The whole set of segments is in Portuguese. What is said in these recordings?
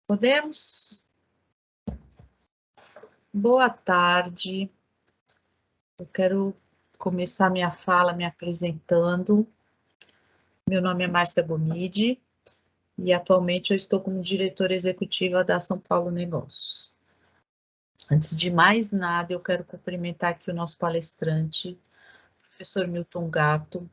Podemos? Boa tarde. Eu quero começar minha fala me apresentando. Meu nome é Márcia Gomide e atualmente eu estou como diretora executiva da São Paulo Negócios. Antes de mais nada, eu quero cumprimentar aqui o nosso palestrante, professor Milton Gatto,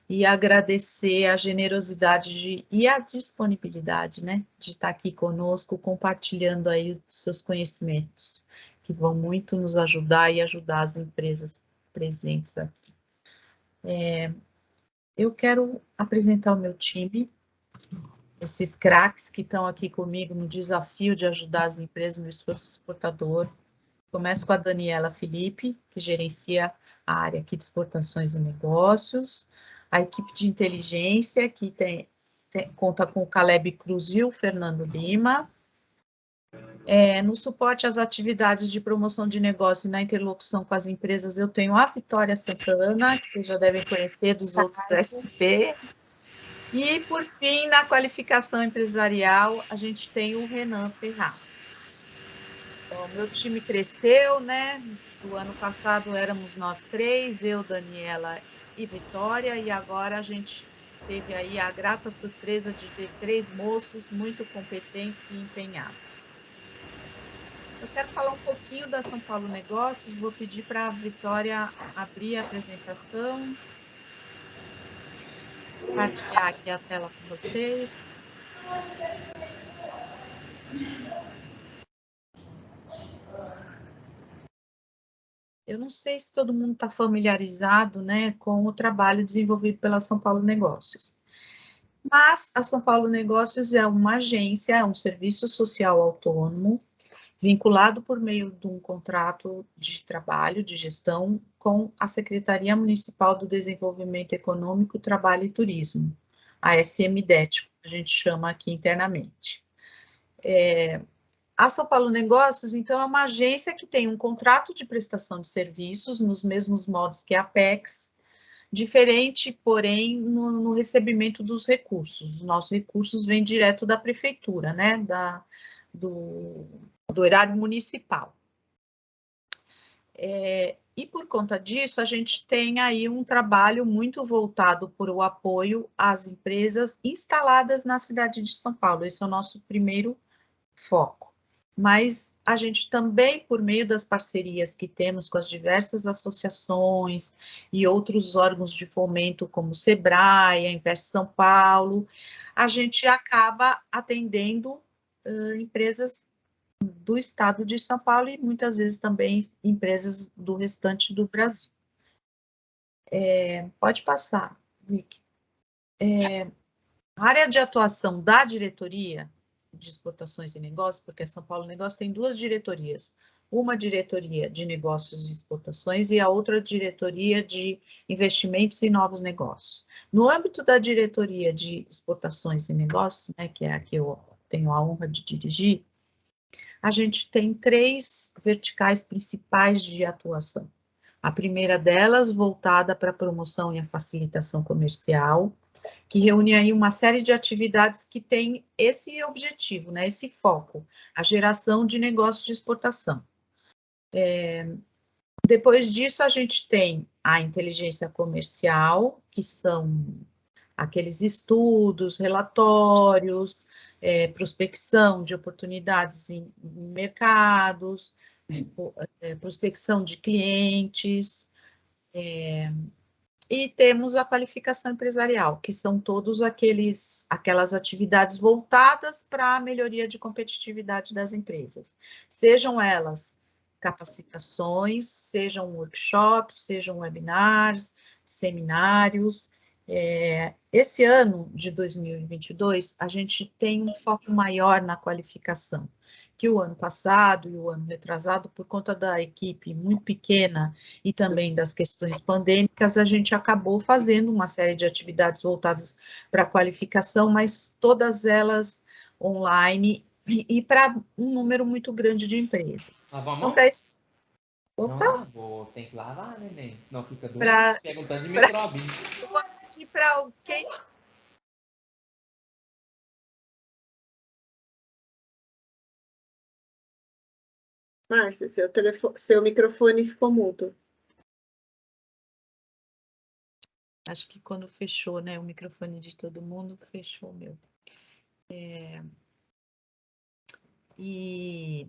e agradecer a generosidade e a disponibilidade, né, de estar aqui conosco, compartilhando aí os seus conhecimentos, que vão muito nos ajudar e ajudar as empresas presentes aqui. Eu quero apresentar o meu time, esses craques que estão aqui comigo no desafio de ajudar as empresas no esforço exportador. Começo com a Daniela Felipe, que gerencia a área aqui de exportações e negócios, a equipe de inteligência, que conta com o Caleb Cruz e o Fernando Lima. No suporte às atividades de promoção de negócio e na interlocução com as empresas, eu tenho a Vitória Santana, que vocês já devem conhecer dos outros SP. E, por fim, na qualificação empresarial, a gente tem o Renan Ferraz. Então, meu time cresceu, né? O ano passado éramos nós três, eu, Daniela e Vitória, e agora a gente teve aí a grata surpresa de ter três moços muito competentes e empenhados. Eu quero falar um pouquinho da São Paulo Negócios, vou pedir para a Vitória abrir a apresentação, compartilhar aqui a tela com vocês. Eu não sei se todo mundo está familiarizado, né, com o trabalho desenvolvido pela São Paulo Negócios. Mas a São Paulo Negócios é uma agência, é um serviço social autônomo, vinculado por meio de um contrato de trabalho, de gestão, com a Secretaria Municipal do Desenvolvimento Econômico, Trabalho e Turismo, a SMDET, como a gente chama aqui internamente. A São Paulo Negócios, então, é uma agência que tem um contrato de prestação de serviços nos mesmos modos que a Apex, diferente, porém, no recebimento dos recursos. Os nossos recursos vêm direto da prefeitura, né, do erário municipal. E por conta disso, a gente tem aí um trabalho muito voltado para o apoio às empresas instaladas na cidade de São Paulo. Esse é o nosso primeiro foco. Mas a gente também, por meio das parcerias que temos com as diversas associações e outros órgãos de fomento, como o SEBRAE, a Invest São Paulo, a gente acaba atendendo empresas do estado de São Paulo e muitas vezes também empresas do restante do Brasil. Pode passar, Vicky. A área de atuação da diretoria de exportações e negócios, porque São Paulo Negócios tem duas diretorias, uma diretoria de negócios e exportações e a outra diretoria de investimentos e novos negócios. No âmbito da diretoria de exportações e negócios, né, que é a que eu tenho a honra de dirigir, a gente tem três verticais principais de atuação. A primeira delas, voltada para a promoção e a facilitação comercial, que reúne aí uma série de atividades que tem esse objetivo, né, esse foco, a geração de negócios de exportação. Depois disso, a gente tem a inteligência comercial, que são aqueles estudos, relatórios, prospecção de oportunidades em mercados, prospecção de clientes, e temos a qualificação empresarial, que são todos aquelas atividades voltadas para a melhoria de competitividade das empresas, sejam elas capacitações, sejam workshops, sejam webinars, seminários. Esse ano de 2022, a gente tem um foco maior na qualificação, que o ano passado e o ano retrasado, por conta da equipe muito pequena e também das questões pandêmicas, a gente acabou fazendo uma série de atividades voltadas para a qualificação, mas todas elas online e para um número muito grande de empresas. Lavar a mão? Então, Não lavou, tem que lavar, neném, senão fica doente, pega um tanto de microbinho. Para quem Márcia, seu microfone ficou mudo. Acho que quando fechou, né, o microfone de todo mundo, fechou o meu. E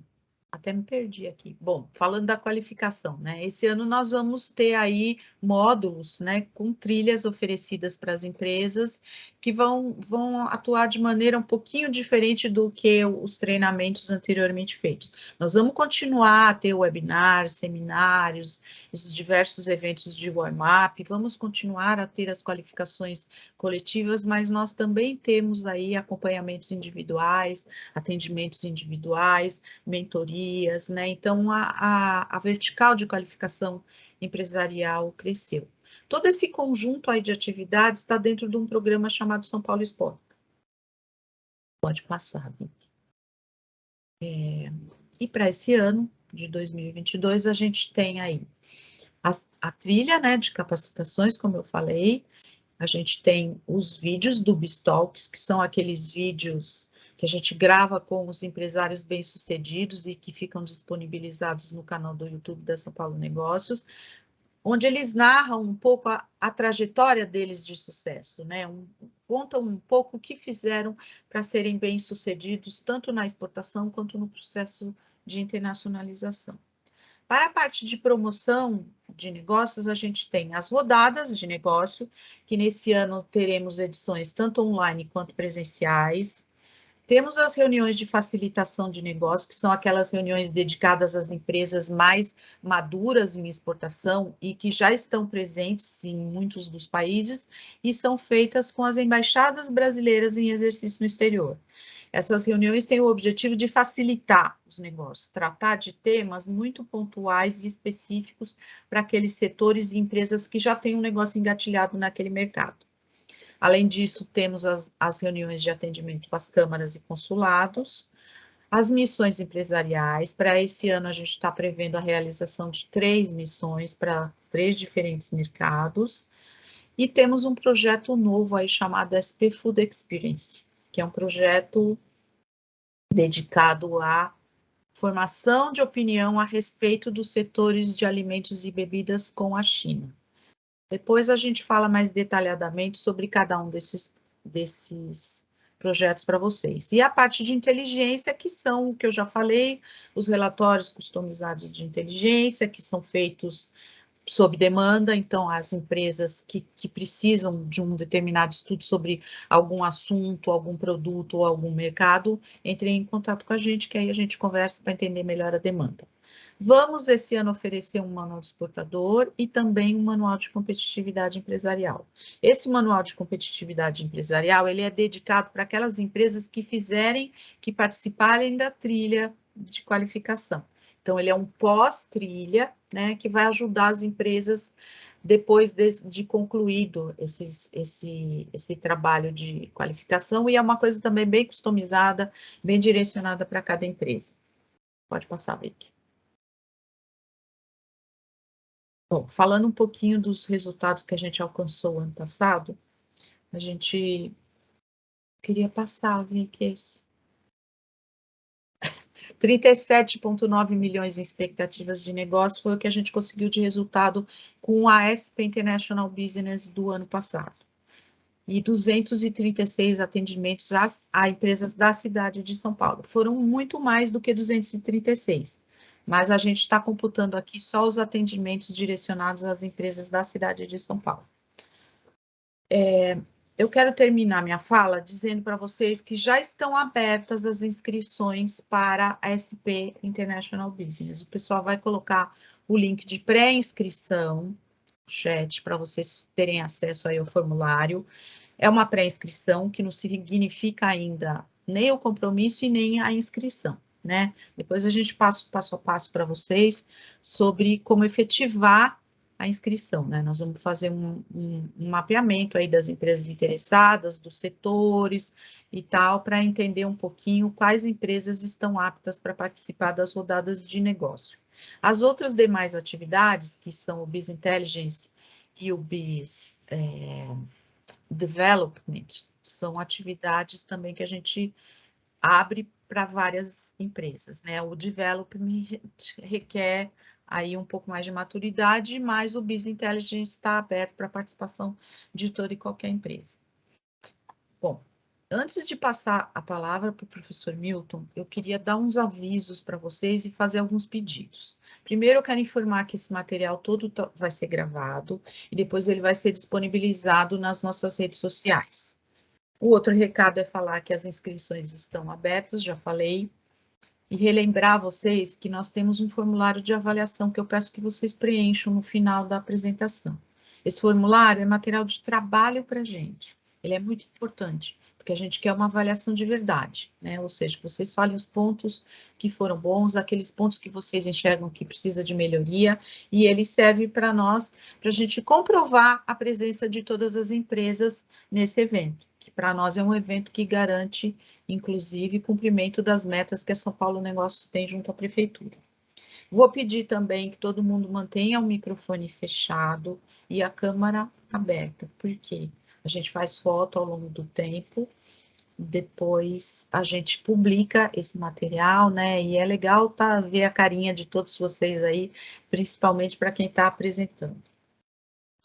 até me perdi aqui. Bom, falando da qualificação, né? Esse ano nós vamos ter aí módulos, né, com trilhas oferecidas para as empresas que vão atuar de maneira um pouquinho diferente do que os treinamentos anteriormente feitos. Nós vamos continuar a ter webinars, seminários, os diversos eventos de warm-up, vamos continuar a ter as qualificações coletivas, mas nós também temos aí acompanhamentos individuais, atendimentos individuais, mentorias, né? Então, a vertical de qualificação empresarial cresceu. Todo esse conjunto aí de atividades está dentro de um programa chamado São Paulo Exporta. Pode passar, Vicky. E para esse ano de 2022, a gente tem aí a trilha, né, de capacitações, como eu falei. A gente tem os vídeos do BizTalks, que são aqueles vídeos que a gente grava com os empresários bem-sucedidos e que ficam disponibilizados no canal do YouTube da São Paulo Negócios, onde eles narram um pouco a trajetória deles de sucesso, né? Contam um pouco o que fizeram para serem bem-sucedidos, tanto na exportação quanto no processo de internacionalização. Para a parte de promoção de negócios, a gente tem as rodadas de negócio, que nesse ano teremos edições tanto online quanto presenciais. Temos as reuniões de facilitação de negócio, que são aquelas reuniões dedicadas às empresas mais maduras em exportação e que já estão presentes em muitos dos países e são feitas com as embaixadas brasileiras em exercício no exterior. Essas reuniões têm o objetivo de facilitar os negócios, tratar de temas muito pontuais e específicos para aqueles setores e empresas que já têm um negócio engatilhado naquele mercado. Além disso, temos as reuniões de atendimento com as câmaras e consulados, as missões empresariais. Para esse ano, a gente está prevendo a realização de 3 missões para 3 diferentes mercados. E temos um projeto novo aí chamado SP Food Experience, que é um projeto dedicado à formação de opinião a respeito dos setores de alimentos e bebidas com a China. Depois a gente fala mais detalhadamente sobre cada um desses projetos para vocês. E a parte de inteligência, que são o que eu já falei, os relatórios customizados de inteligência, que são feitos sob demanda, então as empresas que precisam de um determinado estudo sobre algum assunto, algum produto ou algum mercado, entrem em contato com a gente, que aí a gente conversa para entender melhor a demanda. Vamos esse ano oferecer um manual de exportador e também um manual de competitividade empresarial. Esse manual de competitividade empresarial, ele é dedicado para aquelas empresas que participarem da trilha de qualificação. Então, ele é um pós-trilha, né, que vai ajudar as empresas depois de concluído esse trabalho de qualificação, e é uma coisa também bem customizada, bem direcionada para cada empresa. Pode passar, Vicky. Bom, falando um pouquinho dos resultados que a gente alcançou ano passado, a gente queria passar, Vicky, esse. 37,9 milhões em expectativas de negócio foi o que a gente conseguiu de resultado com a SP International Business do ano passado. E 236 atendimentos a empresas da cidade de São Paulo. Foram muito mais do que 236, mas a gente está computando aqui só os atendimentos direcionados às empresas da cidade de São Paulo. Eu quero terminar minha fala dizendo para vocês que já estão abertas as inscrições para a SP International Business. O pessoal vai colocar o link de pré-inscrição no chat para vocês terem acesso aí ao formulário. É uma pré-inscrição que não significa ainda nem o compromisso e nem a inscrição, né? Depois a gente passa passo a passo para vocês sobre como efetivar a inscrição, né? Nós vamos fazer um mapeamento aí das empresas interessadas, dos setores e tal, para entender um pouquinho quais empresas estão aptas para participar das rodadas de negócio. As outras demais atividades, que são o Biz Intelligence e o Biz Development, são atividades também que a gente abre para várias empresas, né? O development requer aí um pouco mais de maturidade, mas o Business Intelligence está aberto para a participação de toda e qualquer empresa. Bom, antes de passar a palavra para o professor Milton, eu queria dar uns avisos para vocês e fazer alguns pedidos. Primeiro, eu quero informar que esse material todo vai ser gravado e depois ele vai ser disponibilizado nas nossas redes sociais. O outro recado é falar que as inscrições estão abertas, já falei, e relembrar vocês que nós temos um formulário de avaliação que eu peço que vocês preencham no final da apresentação. Esse formulário é material de trabalho para a gente, ele é muito importante, porque a gente quer uma avaliação de verdade, né? Ou seja, que vocês falem os pontos que foram bons, aqueles pontos que vocês enxergam que precisa de melhoria, e ele serve para nós, para a gente comprovar a presença de todas as empresas nesse evento, que para nós é um evento que garante, inclusive, cumprimento das metas que a São Paulo Negócios tem junto à Prefeitura. Vou pedir também que todo mundo mantenha o microfone fechado e a câmera aberta, porque a gente faz foto ao longo do tempo, depois a gente publica esse material, né? E é legal ver a carinha de todos vocês aí, principalmente para quem está apresentando.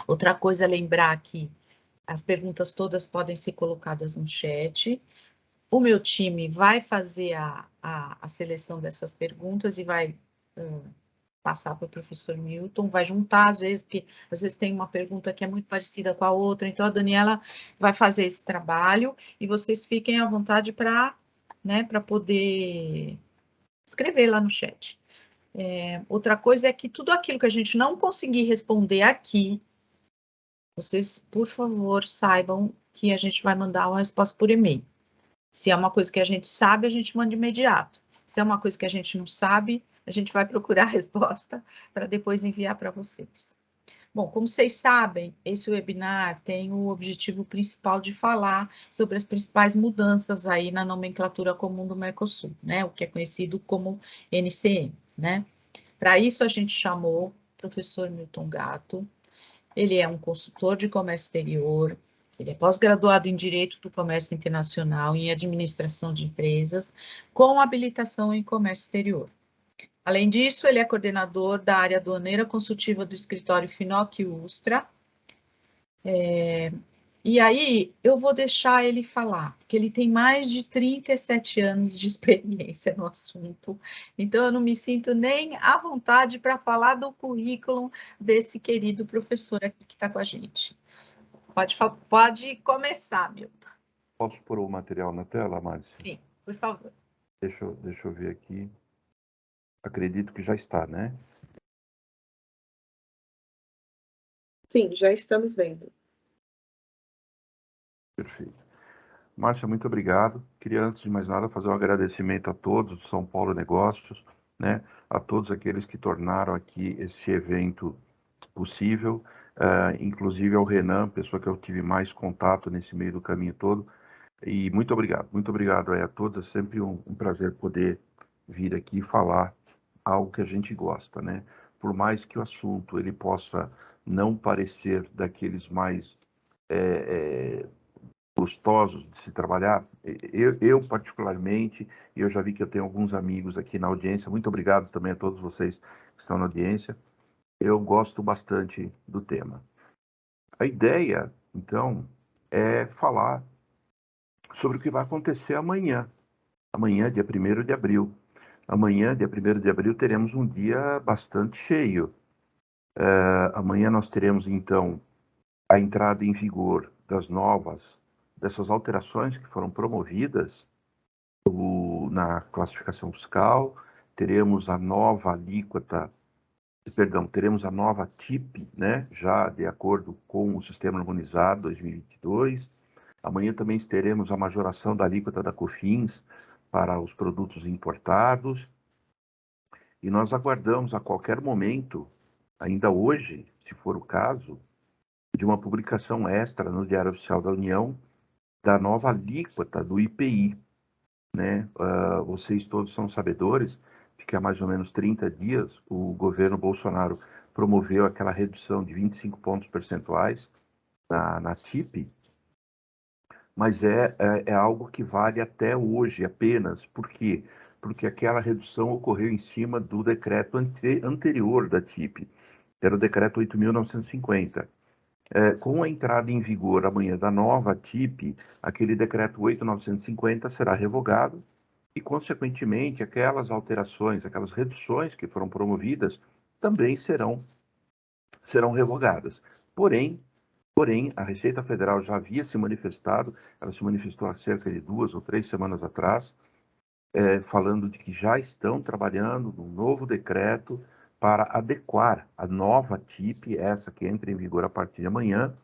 Outra coisa é lembrar que as perguntas todas podem ser colocadas no chat. O meu time vai fazer a seleção dessas perguntas e vai passar para o professor Milton, vai juntar, às vezes, porque às vezes tem uma pergunta que é muito parecida com a outra, então a Daniela vai fazer esse trabalho e vocês fiquem à vontade para, né, para poder escrever lá no chat. Outra coisa é que tudo aquilo que a gente não conseguir responder aqui, vocês, por favor, saibam que a gente vai mandar uma resposta por e-mail. Se é uma coisa que a gente sabe, a gente manda de imediato. Se é uma coisa que a gente não sabe, a gente vai procurar a resposta para depois enviar para vocês. Bom, como vocês sabem, esse webinar tem o objetivo principal de falar sobre as principais mudanças aí na nomenclatura comum do Mercosul, né? O que é conhecido como NCM, né? Para isso, a gente chamou o professor Milton Gatto. Ele é um consultor de comércio exterior, ele é pós-graduado em Direito do Comércio Internacional e em Administração de Empresas, com habilitação em Comércio Exterior. Além disso, ele é coordenador da área aduaneira consultiva do escritório Finoc Ustra. E aí, eu vou deixar ele falar, porque ele tem mais de 37 anos de experiência no assunto, então eu não me sinto nem à vontade para falar do currículo desse querido professor aqui que está com a gente. Pode começar, Milton. Posso pôr o material na tela, Márcia? Sim, por favor. Deixa eu ver aqui. Acredito que já está, né? Sim, já estamos vendo. Perfeito. Márcia, muito obrigado. Queria, antes de mais nada, fazer um agradecimento a todos do São Paulo Negócios, né? A todos aqueles que tornaram aqui esse evento possível, inclusive ao Renan, pessoa que eu tive mais contato nesse meio do caminho todo. E muito obrigado aí a todos. É sempre um prazer poder vir aqui e falar algo que a gente gosta, né? Por mais que o assunto ele possa não parecer daqueles mais gostosos de se trabalhar, eu particularmente, e eu já vi que eu tenho alguns amigos aqui na audiência, muito obrigado também a todos vocês que estão na audiência, eu gosto bastante do tema. A ideia, então, é falar sobre o que vai acontecer amanhã, dia 1º de abril. Amanhã, dia 1º de abril, teremos um dia bastante cheio. Amanhã nós teremos, então, a entrada em vigor dessas alterações que foram promovidas na classificação fiscal, teremos a nova alíquota, teremos a nova TIP, né, já de acordo com o Sistema Harmonizado 2022. Amanhã também teremos a majoração da alíquota da COFINS para os produtos importados. E nós aguardamos a qualquer momento, ainda hoje, se for o caso, de uma publicação extra no Diário Oficial da União da nova alíquota do IPI. Né? Vocês todos são sabedores de que há mais ou menos 30 dias o governo Bolsonaro promoveu aquela redução de 25 pontos percentuais na TIP, mas é algo que vale até hoje apenas. Por quê? Porque aquela redução ocorreu em cima do decreto anterior da TIP, que era o decreto 8.950. Com a entrada em vigor amanhã da nova TIP, aquele decreto 8.950 será revogado e, consequentemente, aquelas alterações, aquelas reduções que foram promovidas também serão revogadas. Porém, a Receita Federal já havia se manifestado, ela se manifestou há cerca de 2 ou 3 semanas atrás, falando de que já estão trabalhando num novo decreto para adequar a nova TIP, essa que entra em vigor a partir de amanhã,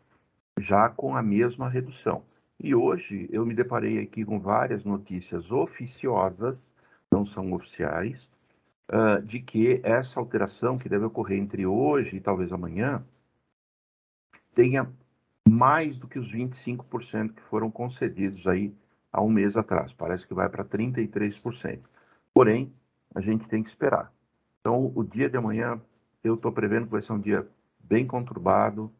já com a mesma redução. E hoje eu me deparei aqui com várias notícias oficiosas, não são oficiais, de que essa alteração que deve ocorrer entre hoje e talvez amanhã tenha mais do que os 25% que foram concedidos aí há um mês atrás. Parece que vai para 33%. Porém, a gente tem que esperar. Então, o dia de amanhã, eu estou prevendo que vai ser um dia bem conturbado,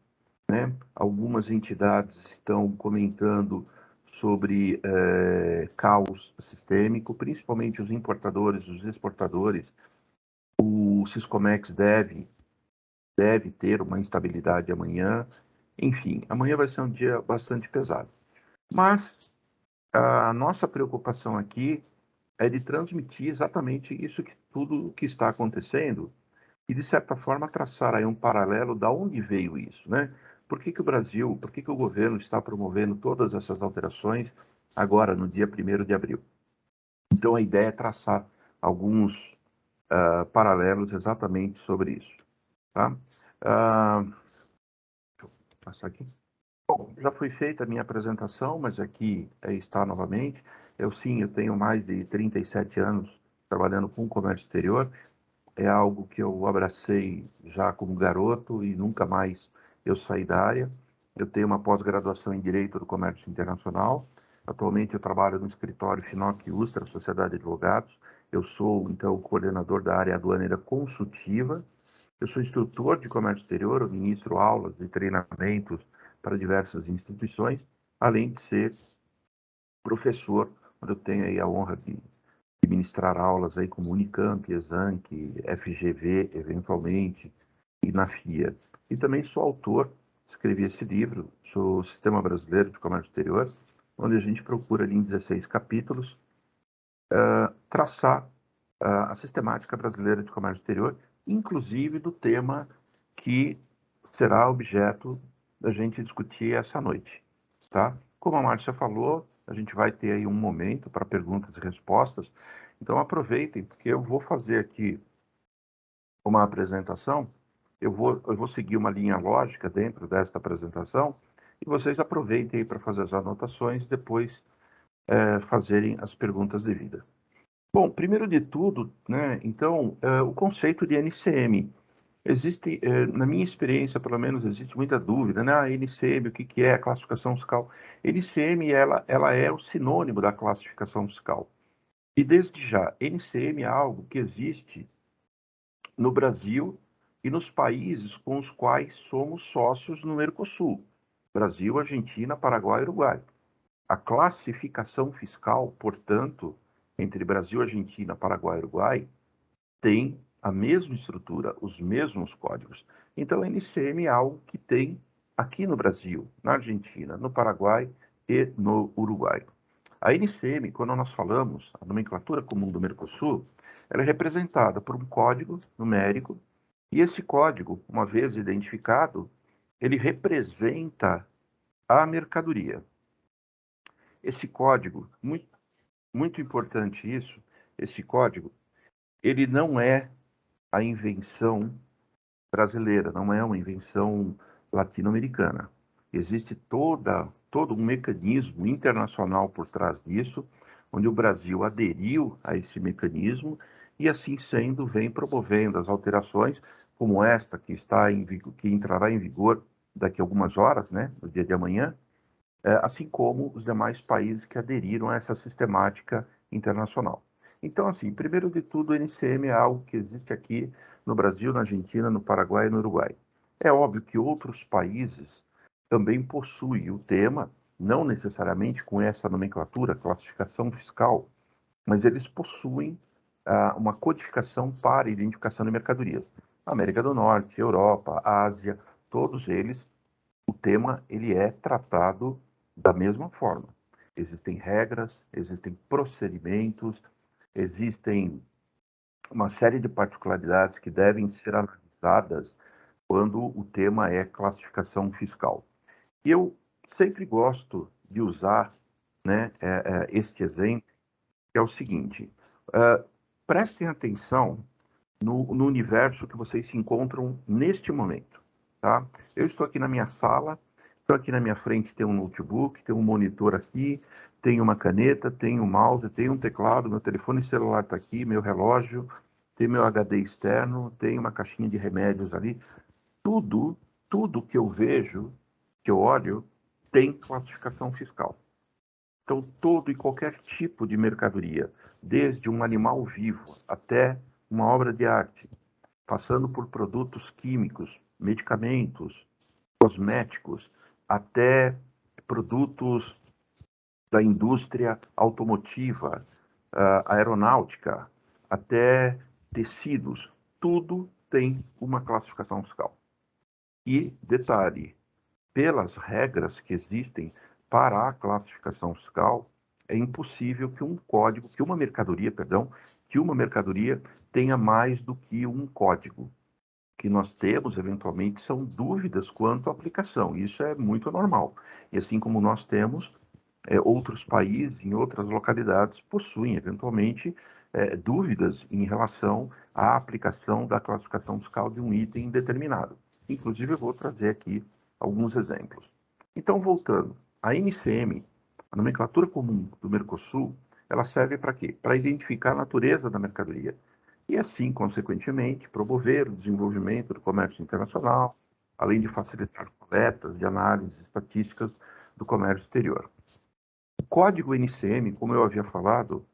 né? Algumas entidades estão comentando sobre caos sistêmico, principalmente os importadores, os exportadores. O Siscomex deve ter uma instabilidade amanhã. Enfim, amanhã vai ser um dia bastante pesado. Mas a nossa preocupação aqui é de transmitir exatamente isso, tudo o que está acontecendo e, de certa forma, traçar aí um paralelo de onde veio isso, né? Por que o Brasil, por que o governo está promovendo todas essas alterações agora, no dia 1º de abril? Então, a ideia é traçar alguns paralelos exatamente sobre isso, tá? Deixa eu passar aqui. Bom, já foi feita a minha apresentação, mas aqui está novamente. Eu tenho mais de 37 anos trabalhando com comércio exterior. É algo que eu abracei já como garoto e nunca mais eu saí da área. Eu tenho uma pós-graduação em Direito do Comércio Internacional. Atualmente eu trabalho no escritório Finoc Ustra, Sociedade de Advogados. Eu sou, então, coordenador da área aduaneira consultiva. Eu sou instrutor de comércio exterior, eu ministro aulas e treinamentos para diversas instituições, além de ser professor, onde eu tenho aí a honra de ministrar aulas aí como Unicamp, Exanc, FGV, eventualmente, e na FIA. E também sou autor, escrevi esse livro, sou o Sistema Brasileiro de Comércio Exterior, onde a gente procura ali em 16 capítulos traçar a sistemática brasileira de comércio exterior, inclusive do tema que será objeto da gente discutir essa noite, tá? Como a Márcia falou, a gente vai ter aí um momento para perguntas e respostas, então aproveitem, porque eu vou fazer aqui uma apresentação, eu vou seguir uma linha lógica dentro desta apresentação, e vocês aproveitem aí para fazer as anotações, depois fazerem as perguntas devidas. Bom, primeiro de tudo, né, então, o conceito de NCM. Existe, na minha experiência, pelo menos, existe muita dúvida, né? A NCM, o que é a classificação fiscal? NCM, ela é o sinônimo da classificação fiscal. E, desde já, NCM é algo que existe no Brasil e nos países com os quais somos sócios no Mercosul. Brasil, Argentina, Paraguai e Uruguai. A classificação fiscal, portanto, entre Brasil, Argentina, Paraguai e Uruguai, tem a mesma estrutura, os mesmos códigos. Então, a NCM é algo que tem aqui no Brasil, na Argentina, no Paraguai e no Uruguai. A NCM, quando nós falamos, a nomenclatura comum do Mercosul, ela é representada por um código numérico, e esse código, uma vez identificado, ele representa a mercadoria. Esse código, muito importante isso, esse código, ele não é a invenção brasileira, não é uma invenção latino-americana. Existe todo um mecanismo internacional por trás disso, onde o Brasil aderiu a esse mecanismo e, assim sendo, vem promovendo as alterações, como esta que entrará em vigor daqui a algumas horas, né, no dia de amanhã, assim como os demais países que aderiram a essa sistemática internacional. Então, assim, primeiro de tudo, o NCM é algo que existe aqui no Brasil, na Argentina, no Paraguai e no Uruguai. É óbvio que outros países também possuem o tema não necessariamente com essa nomenclatura, classificação fiscal, mas eles possuem uma codificação para identificação de mercadorias. América do Norte, Europa, Ásia, todos eles, o tema ele é tratado da mesma forma. Existem regras, existem procedimentos, existem uma série de particularidades que devem ser analisadas quando o tema é classificação fiscal. E eu sempre gosto de usar, né, este exemplo, que é o seguinte: prestem atenção no universo que vocês se encontram neste momento, tá? Eu estou aqui na minha sala, estou aqui na minha frente, tem um notebook, tem um monitor aqui, tem uma caneta, tem um mouse, tem um teclado, meu telefone celular está aqui, meu relógio, tem meu HD externo, tem uma caixinha de remédios ali. Tudo que eu vejo, que eu olho, tem classificação fiscal. Então, todo e qualquer tipo de mercadoria, desde um animal vivo até uma obra de arte, passando por produtos químicos, medicamentos, cosméticos, até produtos da indústria automotiva, aeronáutica, até tecidos, tudo tem uma classificação fiscal. E, detalhe, pelas regras que existem para a classificação fiscal, é impossível que uma mercadoria tenha mais do que um código. O que nós temos, eventualmente, são dúvidas quanto à aplicação. Isso é muito normal. E assim como nós temos, outros países, em outras localidades, possuem, eventualmente, dúvidas em relação à aplicação da classificação fiscal de um item determinado. Inclusive, eu vou trazer aqui alguns exemplos. Então, voltando, a NCM, a nomenclatura comum do Mercosul, ela serve para quê? Para identificar a natureza da mercadoria e, assim, consequentemente, promover o desenvolvimento do comércio internacional, além de facilitar coletas de análises estatísticas do comércio exterior. O código NCM, como eu havia falado,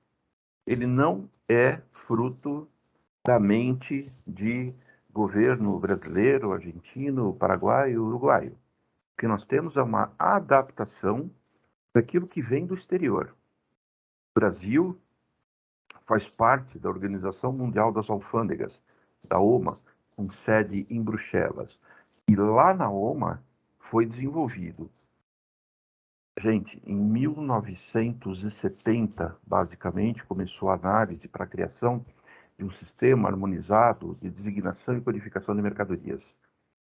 ele não é fruto da mente de governo brasileiro, argentino, paraguaio, uruguaio. O que nós temos é uma adaptação daquilo que vem do exterior. O Brasil faz parte da Organização Mundial das Alfândegas, da OMA, com sede em Bruxelas. E lá na OMA foi desenvolvido, gente, em 1970, basicamente, começou a análise para a criação de um sistema harmonizado de designação e codificação de mercadorias.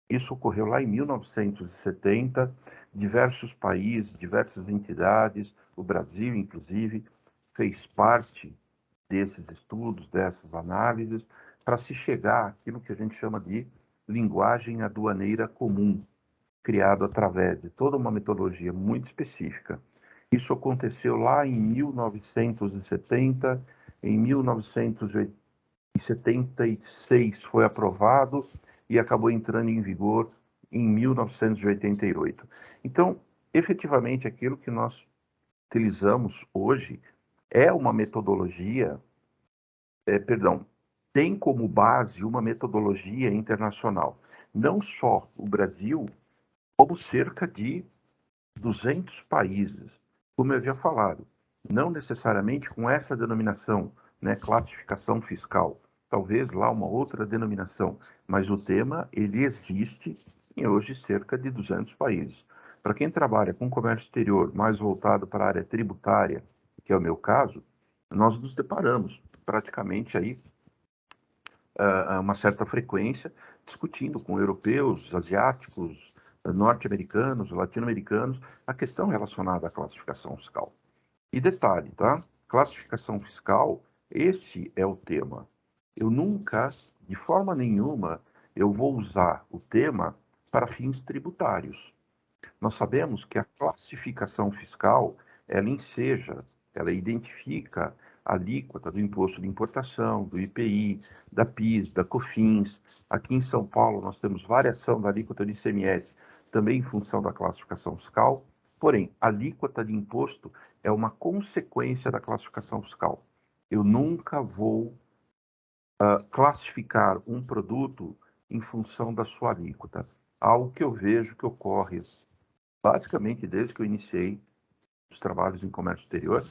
Isso ocorreu lá em 1970, diversos países, diversas entidades, o Brasil, inclusive, fez parte desses estudos, dessas análises, para se chegar àquilo que a gente chama de linguagem aduaneira comum, criado através de toda uma metodologia muito específica. Isso aconteceu lá em 1970, em 1976 foi aprovado e acabou entrando em vigor em 1988. Então, efetivamente, aquilo que nós utilizamos hoje é uma metodologia, tem como base uma metodologia internacional. Não só o Brasil, como cerca de 200 países, como eu havia falado, não necessariamente com essa denominação, né, classificação fiscal, talvez lá uma outra denominação, mas o tema ele existe em hoje cerca de 200 países. Para quem trabalha com comércio exterior mais voltado para a área tributária, que é o meu caso, nós nos deparamos praticamente aí uma certa frequência discutindo com europeus, asiáticos, norte-americanos, latino-americanos, a questão relacionada à classificação fiscal. E detalhe, tá? Classificação fiscal, esse é o tema. Eu nunca, de forma nenhuma, eu vou usar o tema para fins tributários. Nós sabemos que a classificação fiscal, ela enseja, ela identifica a alíquota do imposto de importação, do IPI, da PIS, da COFINS. Aqui em São Paulo nós temos variação da alíquota de ICMS, também em função da classificação fiscal. Porém, a alíquota de imposto é uma consequência da classificação fiscal. Eu nunca vou classificar um produto em função da sua alíquota. Algo que eu vejo que ocorre basicamente desde que eu iniciei os trabalhos em comércio exterior,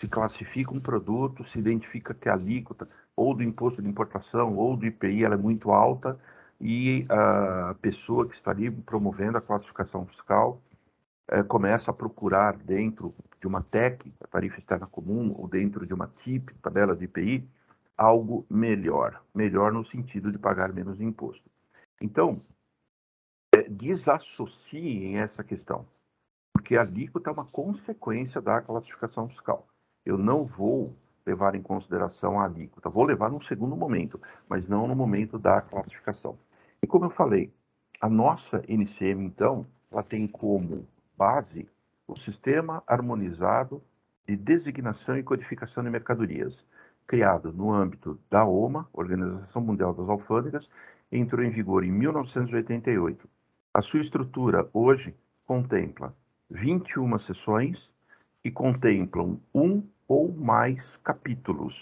se classifica um produto, se identifica que a alíquota ou do imposto de importação ou do IPI ela é muito alta e a pessoa que está ali promovendo a classificação fiscal começa a procurar dentro de uma TEC, a tarifa externa comum, ou dentro de uma TIP, tabela de IPI, algo melhor no sentido de pagar menos imposto. Então, desassociem essa questão, porque a alíquota é uma consequência da classificação fiscal. Eu não vou levar em consideração a alíquota, vou levar num segundo momento, mas não no momento da classificação. E como eu falei, a nossa NCM, então, ela tem como base o Sistema Harmonizado de Designação e Codificação de Mercadorias, criado no âmbito da OMA, Organização Mundial das Alfândegas, entrou em vigor em 1988. A sua estrutura hoje contempla 21 seções que contemplam um ou mais capítulos.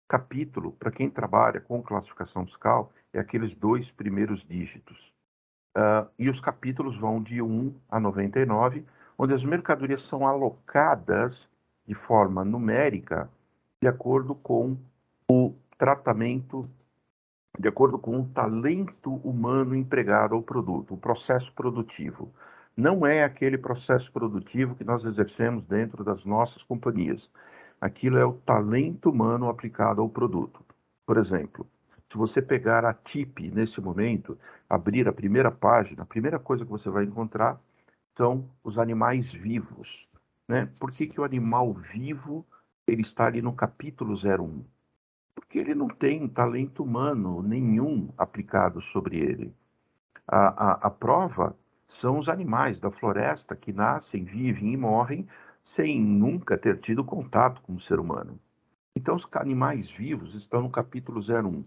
Capítulo, para quem trabalha com classificação fiscal, é aqueles 2 primeiros dígitos. E os capítulos vão de 1 a 99, onde as mercadorias são alocadas de forma numérica de acordo com o tratamento, de acordo com o talento humano empregado ao produto, o processo produtivo. Não é aquele processo produtivo que nós exercemos dentro das nossas companhias. Aquilo é o talento humano aplicado ao produto. Por exemplo, se você pegar a TIP nesse momento, abrir a primeira página, a primeira coisa que você vai encontrar são os animais vivos, né? Por que o animal vivo ele está ali no capítulo 01? Porque ele não tem talento humano nenhum aplicado sobre ele. A prova são os animais da floresta que nascem, vivem e morrem sem nunca ter tido contato com o ser humano. Então, os animais vivos estão no capítulo 01.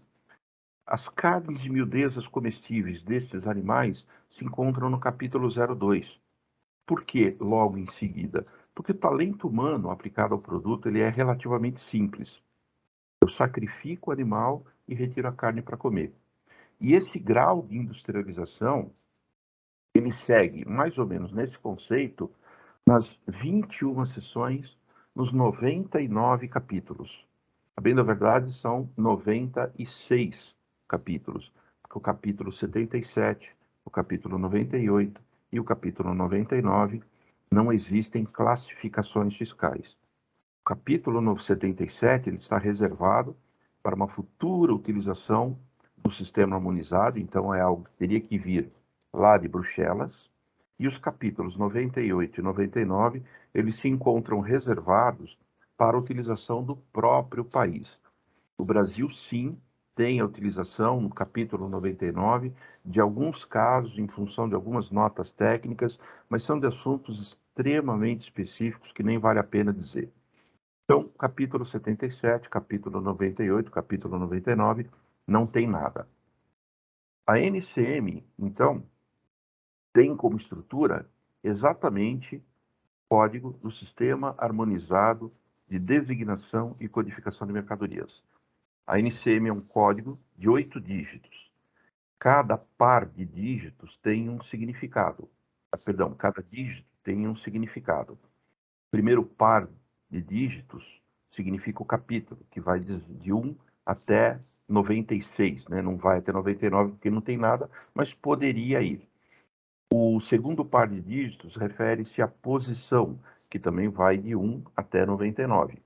As carnes e miudezas comestíveis desses animais se encontram no capítulo 02. Por que logo em seguida? Porque o talento humano aplicado ao produto ele é relativamente simples. Eu sacrifico o animal e retiro a carne para comer. E esse grau de industrialização, ele segue mais ou menos nesse conceito nas 21 seções, nos 99 capítulos. A bem da verdade, são 96 capítulos, porque o capítulo 77, o capítulo 98 e o capítulo 99 não existem classificações fiscais. O capítulo 77 ele está reservado para uma futura utilização do sistema harmonizado, então é algo que teria que vir lá de Bruxelas, e os capítulos 98 e 99, eles se encontram reservados para a utilização do próprio país. O Brasil, sim, tem a utilização, no capítulo 99, de alguns casos, em função de algumas notas técnicas, mas são de assuntos extremamente específicos que nem vale a pena dizer. Então, capítulo 77, capítulo 98, capítulo 99, não tem nada. A NCM, então, tem como estrutura exatamente o código do Sistema Harmonizado de Designação e Codificação de Mercadorias. A NCM é um código de 8 dígitos. Cada par de dígitos tem um significado. Cada dígito tem um significado. O primeiro par de dígitos significa o capítulo, que vai de 1 até 96, né? Não vai até 99 porque não tem nada, mas poderia ir. O segundo par de dígitos refere-se à posição, que também vai de 1 até 99.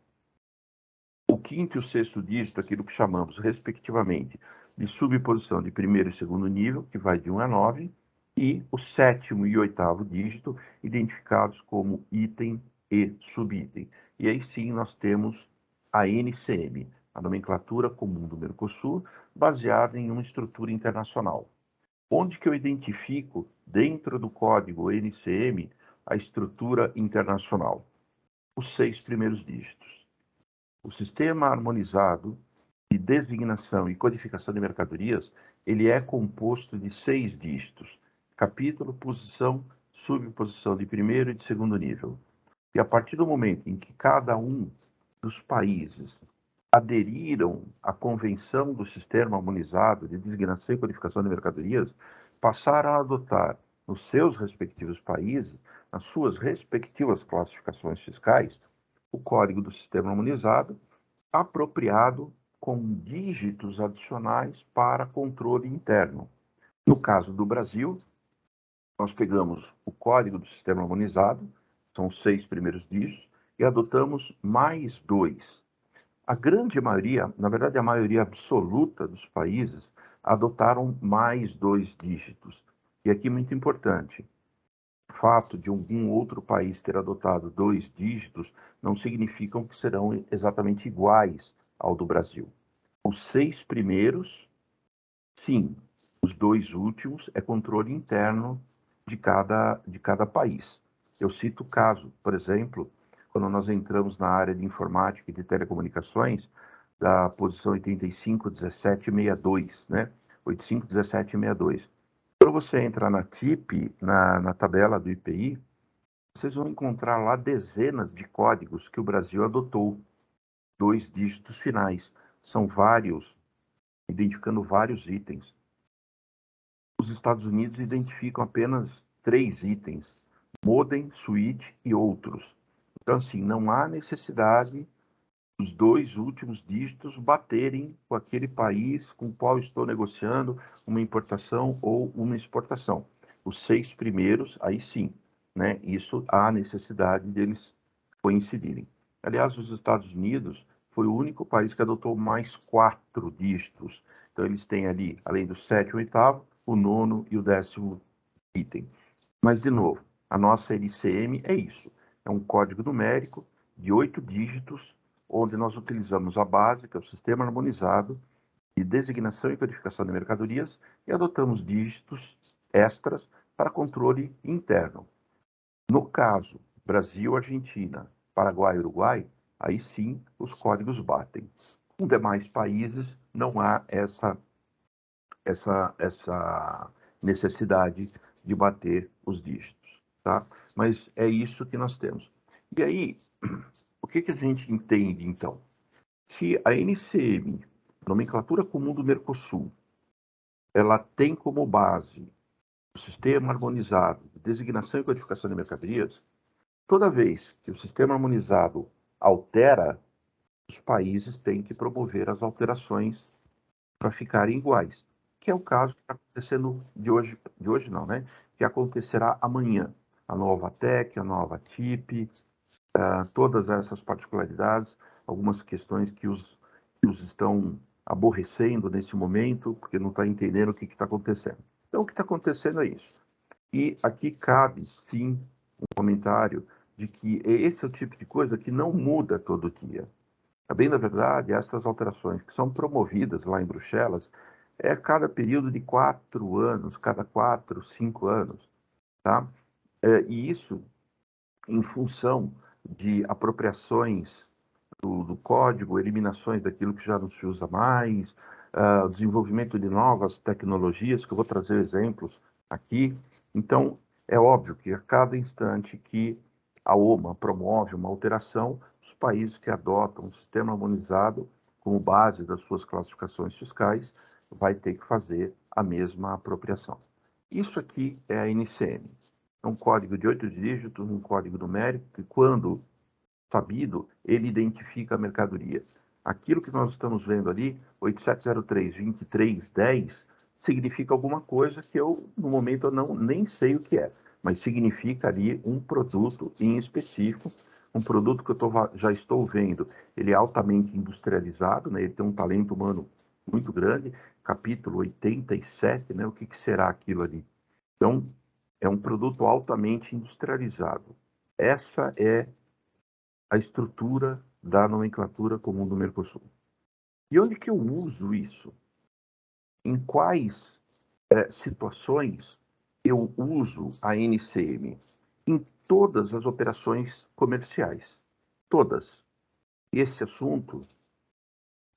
O quinto e o sexto dígito, aquilo que chamamos, respectivamente, de subposição de primeiro e segundo nível, que vai de 1 a 9, e o sétimo e oitavo dígito, identificados como item e subitem. E aí sim nós temos a NCM, a nomenclatura comum do Mercosul, baseada em uma estrutura internacional. Onde que eu identifico, dentro do código NCM, a estrutura internacional? Os 6 primeiros dígitos. O Sistema Harmonizado de Designação e Codificação de Mercadorias, ele é composto de 6 dígitos. Capítulo, posição, subposição de primeiro e de segundo nível. E a partir do momento em que cada um dos países aderiram à Convenção do Sistema Harmonizado de Designação e Codificação de Mercadorias, passaram a adotar nos seus respectivos países, nas suas respectivas classificações fiscais, o código do sistema harmonizado apropriado com dígitos adicionais para controle interno. No caso do Brasil, nós pegamos o código do sistema harmonizado, são os 6 primeiros dígitos, e adotamos mais 2. A grande maioria, na verdade a maioria absoluta dos países, adotaram mais 2 dígitos. E aqui muito importante, o fato de algum outro país ter adotado 2 dígitos não significam que serão exatamente iguais ao do Brasil. Os 6 primeiros, sim. Os 2 últimos é controle interno de cada país. Eu cito o caso, por exemplo, quando nós entramos na área de informática e de telecomunicações, da posição 85.17.62, né? 85.17.62. Quando você entra na TIP, na tabela do IPI, vocês vão encontrar lá dezenas de códigos que o Brasil adotou, 2 dígitos finais. São vários, identificando vários itens. Os Estados Unidos identificam apenas 3 itens, modem, switch e outros. Então, assim, não há necessidade dos 2 últimos dígitos baterem com aquele país com o qual estou negociando uma importação ou uma exportação. Os 6 primeiros, aí sim, né? Isso há necessidade deles coincidirem. Aliás, os Estados Unidos foi o único país que adotou mais 4 dígitos. Então, eles têm ali, além do 7º e 8º, o 9º e o 10º item. Mas, de novo, a nossa NCM é isso. É um código numérico de 8 dígitos, onde nós utilizamos a base, que é o sistema harmonizado de designação e codificação de mercadorias, e adotamos dígitos extras para controle interno. No caso, Brasil, Argentina, Paraguai e Uruguai, aí sim os códigos batem. Com demais países não há essa necessidade de bater os dígitos, tá? Mas é isso que nós temos. E aí, o que a gente entende, então? Que a NCM, Nomenclatura Comum do Mercosul, ela tem como base o sistema harmonizado de designação e codificação de mercadorias. Toda vez que o sistema harmonizado altera, os países têm que promover as alterações para ficarem iguais, que é o caso que está acontecendo de hoje não, né? Que acontecerá amanhã. A nova TEC, a nova TIP, todas essas particularidades, algumas questões que os estão aborrecendo nesse momento, porque não está entendendo o que está acontecendo. Então, o que está acontecendo é isso. E aqui cabe, sim, um comentário de que esse é o tipo de coisa que não muda todo dia. Bem, na verdade, essas alterações que são promovidas lá em Bruxelas é a cada período de 4 anos, cada 4, 5 anos, tá? E isso em função de apropriações do código, eliminações daquilo que já não se usa mais, desenvolvimento de novas tecnologias, que eu vou trazer exemplos aqui. Então, é óbvio que a cada instante que a OMA promove uma alteração, os países que adotam um sistema harmonizado como base das suas classificações fiscais vai ter que fazer a mesma apropriação. Isso aqui é a NCM. É um código de 8 dígitos, um código numérico, que quando sabido, ele identifica a mercadoria. Aquilo que nós estamos vendo ali, 8703-2310, significa alguma coisa que eu, no momento, eu nem sei o que é, mas significa ali um produto em específico, um produto que eu já estou vendo. Ele é altamente industrializado, né? Ele tem um talento humano muito grande, capítulo 87, né? O que será aquilo ali? Então, é um produto altamente industrializado. Essa é a estrutura da nomenclatura comum do Mercosul. E onde que eu uso isso? Em quais situações eu uso a NCM? Em todas as operações comerciais. Todas. Esse assunto,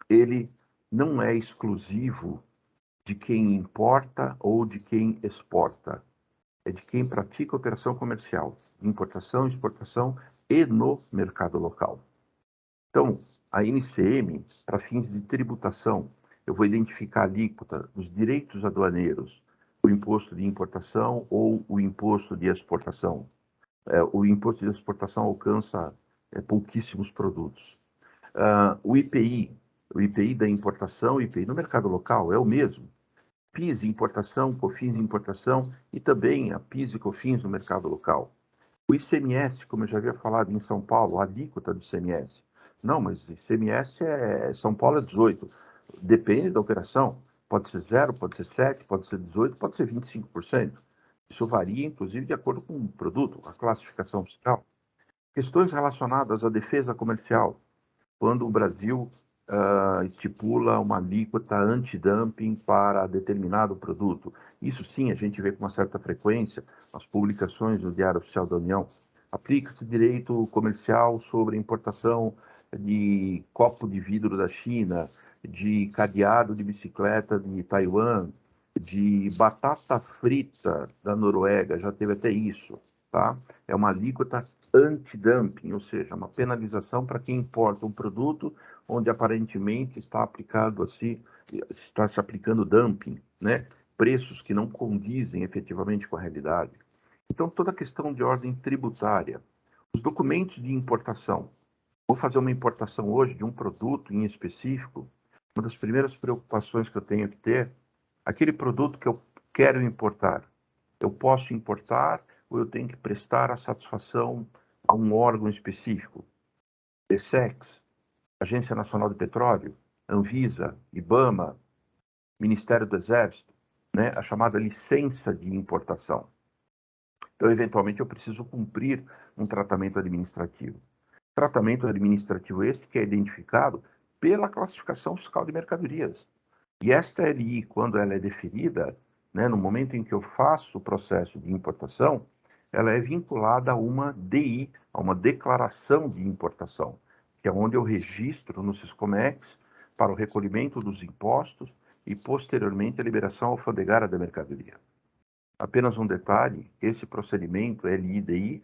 ele não é exclusivo de quem importa ou de quem exporta. É de quem pratica operação comercial, importação, exportação e no mercado local. Então, a NCM, para fins de tributação, eu vou identificar a alíquota dos direitos aduaneiros o imposto de importação ou o imposto de exportação. O imposto de exportação alcança pouquíssimos produtos. O IPI da importação, o IPI no mercado local é o mesmo. PIS de importação, COFINS de importação e também a PIS e COFINS no mercado local. O ICMS, como eu já havia falado em São Paulo, a alíquota do ICMS. Não, mas ICMS São Paulo é 18. Depende da operação. Pode ser 0, pode ser 7, pode ser 18, pode ser 25%. Isso varia, inclusive, de acordo com o produto, a classificação fiscal. Questões relacionadas à defesa comercial. Quando o Brasil estipula uma alíquota antidumping para determinado produto. Isso sim, a gente vê com uma certa frequência nas publicações do Diário Oficial da União. Aplica-se direito comercial sobre a importação de copo de vidro da China, de cadeado de bicicleta de Taiwan, de batata frita da Noruega, já teve até isso, tá? É uma alíquota antidumping, ou seja, uma penalização para quem importa um produto onde aparentemente está se aplicando dumping, né? Preços que não condizem efetivamente com a realidade. Então, toda a questão de ordem tributária, os documentos de importação. Vou fazer uma importação hoje de um produto em específico. Uma das primeiras preocupações que eu tenho que ter, aquele produto que eu quero importar, eu posso importar ou eu tenho que prestar a satisfação a um órgão específico? ESEX, Agência Nacional de Petróleo, Anvisa, IBAMA, Ministério do Exército, né, a chamada licença de importação. Então, eventualmente, eu preciso cumprir um tratamento administrativo. Tratamento administrativo este que é identificado pela classificação fiscal de mercadorias. E esta LI, quando ela é deferida, né, no momento em que eu faço o processo de importação, ela é vinculada a uma DI, a uma declaração de importação, que é onde eu registro no Siscomex para o recolhimento dos impostos e, posteriormente, a liberação alfandegária da mercadoria. Apenas um detalhe, esse procedimento LI-DI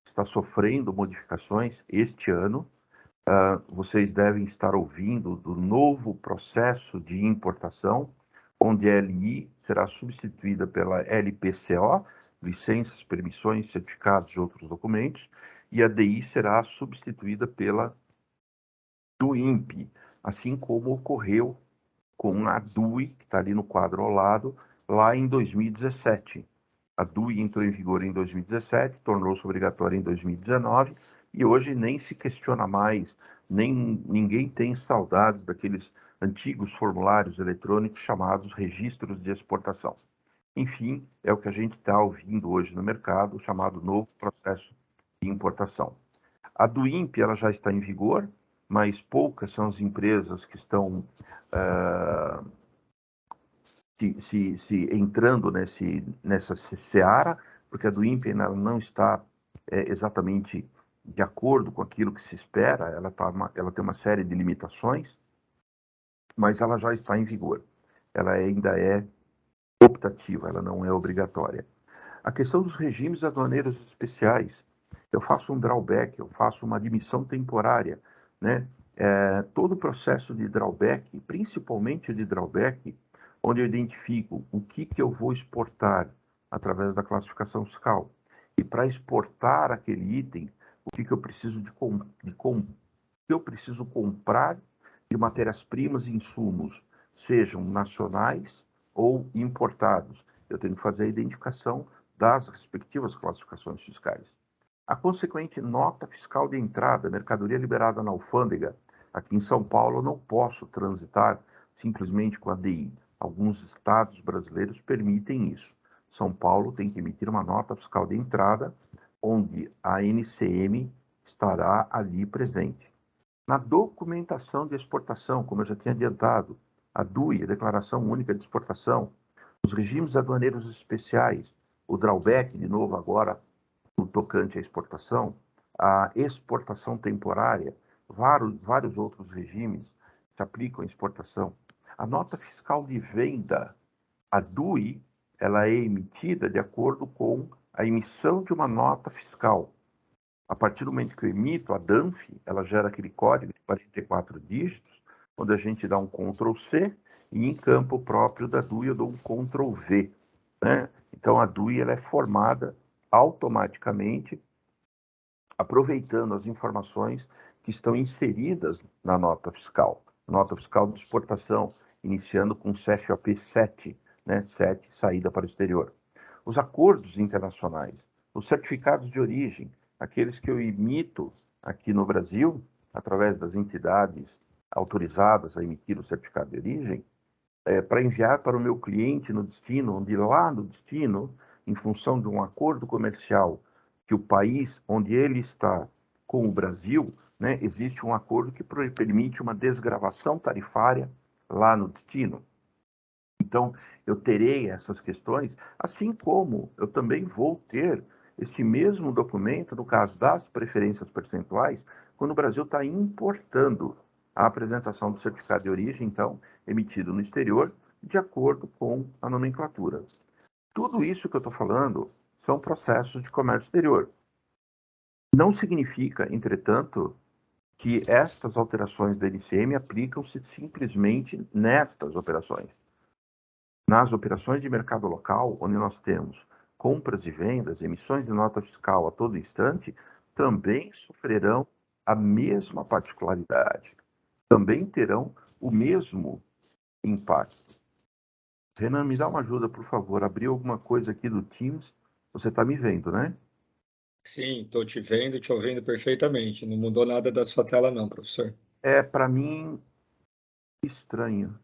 está sofrendo modificações este ano. Vocês devem estar ouvindo do novo processo de importação, onde a LI será substituída pela LPCO, licenças, permissões, certificados e outros documentos, e a DI será substituída pela DUIMP, assim como ocorreu com a DUI, que está ali no quadro ao lado, lá em 2017. A DUI entrou em vigor em 2017, tornou-se obrigatória em 2019, e hoje nem se questiona mais, ninguém tem saudades daqueles antigos formulários eletrônicos chamados registros de exportação. Enfim, é o que a gente está ouvindo hoje no mercado, chamado novo processo de importação. A DUIMP ela já está em vigor, mas poucas são as empresas que estão se entrando nessa seara, porque a DUIMP não está exatamente de acordo com aquilo que se espera, ela tem uma série de limitações, mas ela já está em vigor. Ela ainda é optativa, ela não é obrigatória. A questão dos regimes aduaneiros especiais, eu faço um drawback, eu faço uma admissão temporária, né? Todo o processo de drawback, principalmente de drawback, onde eu identifico o que eu vou exportar através da classificação fiscal. E para exportar aquele item, o que eu preciso eu preciso comprar de matérias-primas e insumos, sejam nacionais ou importados. Eu tenho que fazer a identificação das respectivas classificações fiscais. A consequente nota fiscal de entrada, mercadoria liberada na alfândega, aqui em São Paulo eu não posso transitar simplesmente com a DI. Alguns estados brasileiros permitem isso. São Paulo tem que emitir uma nota fiscal de entrada, onde a NCM estará ali presente. Na documentação de exportação, como eu já tinha adiantado, a DUI, a Declaração Única de Exportação, os regimes aduaneiros especiais, o drawback, de novo agora, no tocante à exportação, a exportação temporária, vários outros regimes se aplicam à exportação. A nota fiscal de venda, a DUI, ela é emitida de acordo com a emissão de uma nota fiscal. A partir do momento que eu emito, a DANF, ela gera aquele código de 44 dígitos, onde a gente dá um Ctrl+C e em campo próprio da DUI eu dou um Ctrl+V. né? Então, a DUI ela é formada automaticamente, aproveitando as informações que estão inseridas na nota fiscal de exportação, iniciando com CFOP 7, né? 7, saída para o exterior. Os acordos internacionais, os certificados de origem, aqueles que eu emito aqui no Brasil, através das entidades autorizadas a emitir o certificado de origem, para enviar para o meu cliente no destino, onde lá no destino, em função de um acordo comercial que o país onde ele está com o Brasil, né, existe um acordo que permite uma desgravação tarifária lá no destino. Então, eu terei essas questões, assim como eu também vou ter esse mesmo documento, no caso das preferências percentuais, quando o Brasil está importando a apresentação do certificado de origem, então, emitido no exterior, de acordo com a nomenclatura. Tudo isso que eu estou falando são processos de comércio exterior. Não significa, entretanto, que estas alterações da NCM aplicam-se simplesmente nestas operações. Nas operações de mercado local, onde nós temos compras e vendas, emissões de nota fiscal a todo instante, também sofrerão a mesma particularidade, também terão o mesmo impacto. Renan, me dá uma ajuda, por favor. Abriu alguma coisa aqui do Teams? Você está me vendo, né? Sim, estou te vendo, te ouvindo perfeitamente. Não mudou nada da sua tela não, professor. Para mim, estranho.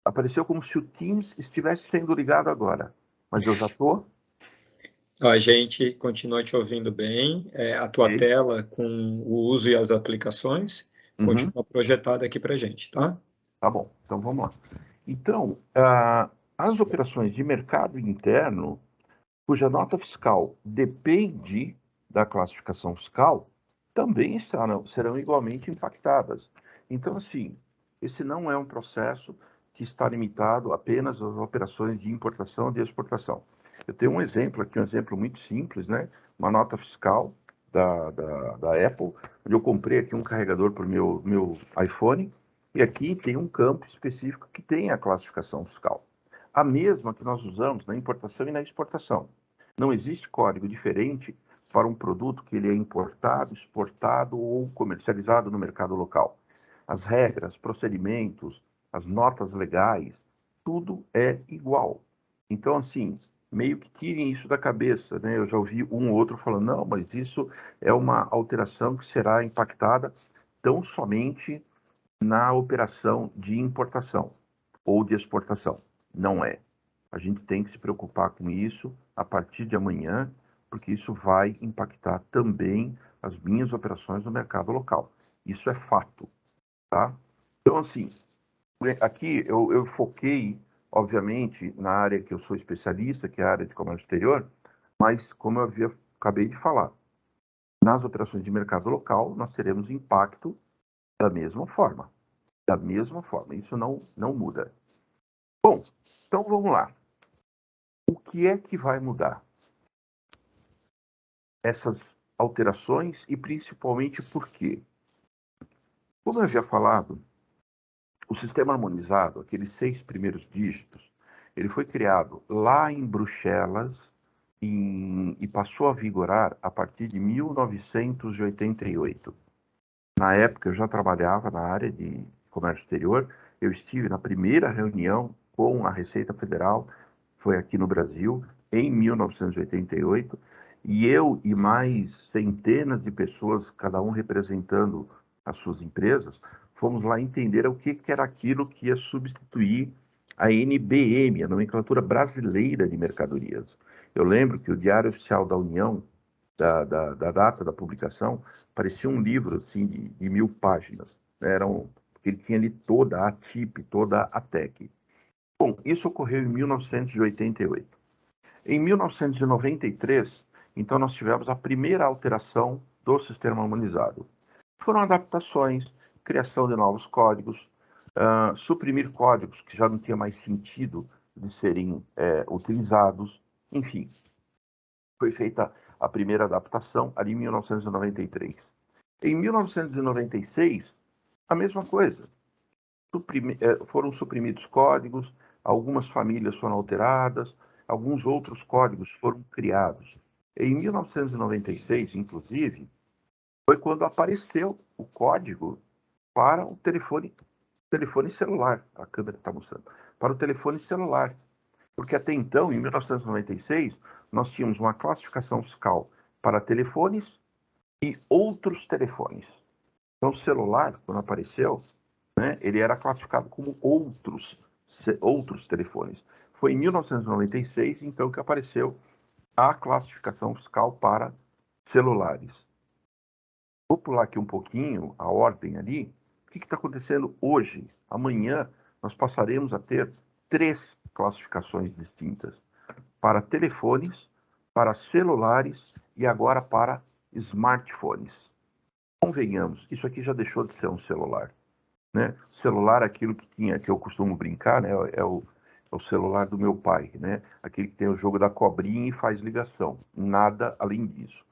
Apareceu como se o Teams estivesse sendo ligado agora, mas eu já estou. A gente continua te ouvindo bem. A tua tela com o uso e as aplicações continua projetada aqui para a gente, tá? Tá bom, então vamos lá. Então, as operações de mercado interno, cuja nota fiscal depende da classificação fiscal, também serão igualmente impactadas. Então, assim, esse não é um processo que está limitado apenas às operações de importação e de exportação. Eu tenho um exemplo aqui, um exemplo muito simples, né? Uma nota fiscal da Apple, onde eu comprei aqui um carregador para o meu iPhone, e aqui tem um campo específico que tem a classificação fiscal. A mesma que nós usamos na importação e na exportação. Não existe código diferente para um produto que ele é importado, exportado ou comercializado no mercado local. As regras, procedimentos, as notas legais, tudo é igual. Então, assim, meio que tirem isso da cabeça, né? Eu já ouvi um ou outro falando, não, mas isso é uma alteração que será impactada tão somente na operação de importação ou de exportação. Não é. A gente tem que se preocupar com isso a partir de amanhã, porque isso vai impactar também as minhas operações no mercado local. Isso é fato, tá? Então, assim, aqui eu foquei, obviamente, na área que eu sou especialista, que é a área de comércio exterior, mas, como eu acabei de falar, nas operações de mercado local, nós teremos impacto da mesma forma. Da mesma forma. Isso não muda. Bom, então vamos lá. O que é que vai mudar? Essas alterações e principalmente por quê? Como eu havia falado, o sistema harmonizado, aqueles 6 primeiros dígitos, ele foi criado lá em Bruxelas e passou a vigorar a partir de 1988. Na época, eu já trabalhava na área de comércio exterior. Eu estive na primeira reunião com a Receita Federal, foi aqui no Brasil, em 1988, e eu e mais centenas de pessoas, cada um representando as suas empresas, fomos lá entender o que era aquilo que ia substituir a NBM, a Nomenclatura Brasileira de Mercadorias. Eu lembro que o Diário Oficial da União, da data da publicação, parecia um livro assim, de 1000 páginas. Ele tinha ali toda a ATIP, toda a TEC. Bom, isso ocorreu em 1988. Em 1993, então, nós tivemos a primeira alteração do sistema harmonizado. Foram adaptações, criação de novos códigos, suprimir códigos que já não tinha mais sentido de serem utilizados, enfim. Foi feita a primeira adaptação ali em 1993. Em 1996, a mesma coisa. Foram suprimidos códigos, algumas famílias foram alteradas, alguns outros códigos foram criados. Em 1996, inclusive, foi quando apareceu o código para o telefone celular. A câmera está mostrando. Para o telefone celular. Porque até então, em 1996, nós tínhamos uma classificação fiscal para telefones e outros telefones. Então, o celular, quando apareceu, né, ele era classificado como outros telefones. Foi em 1996, então, que apareceu a classificação fiscal para celulares. Vou pular aqui um pouquinho a ordem ali. O que está acontecendo hoje? Amanhã nós passaremos a ter 3 classificações distintas: para telefones, para celulares e agora para smartphones. Convenhamos, isso aqui já deixou de ser um celular, né? Celular, aquilo que eu costumo brincar, né? É o celular do meu pai, né? Aquele que tem o jogo da cobrinha e faz ligação. Nada além disso.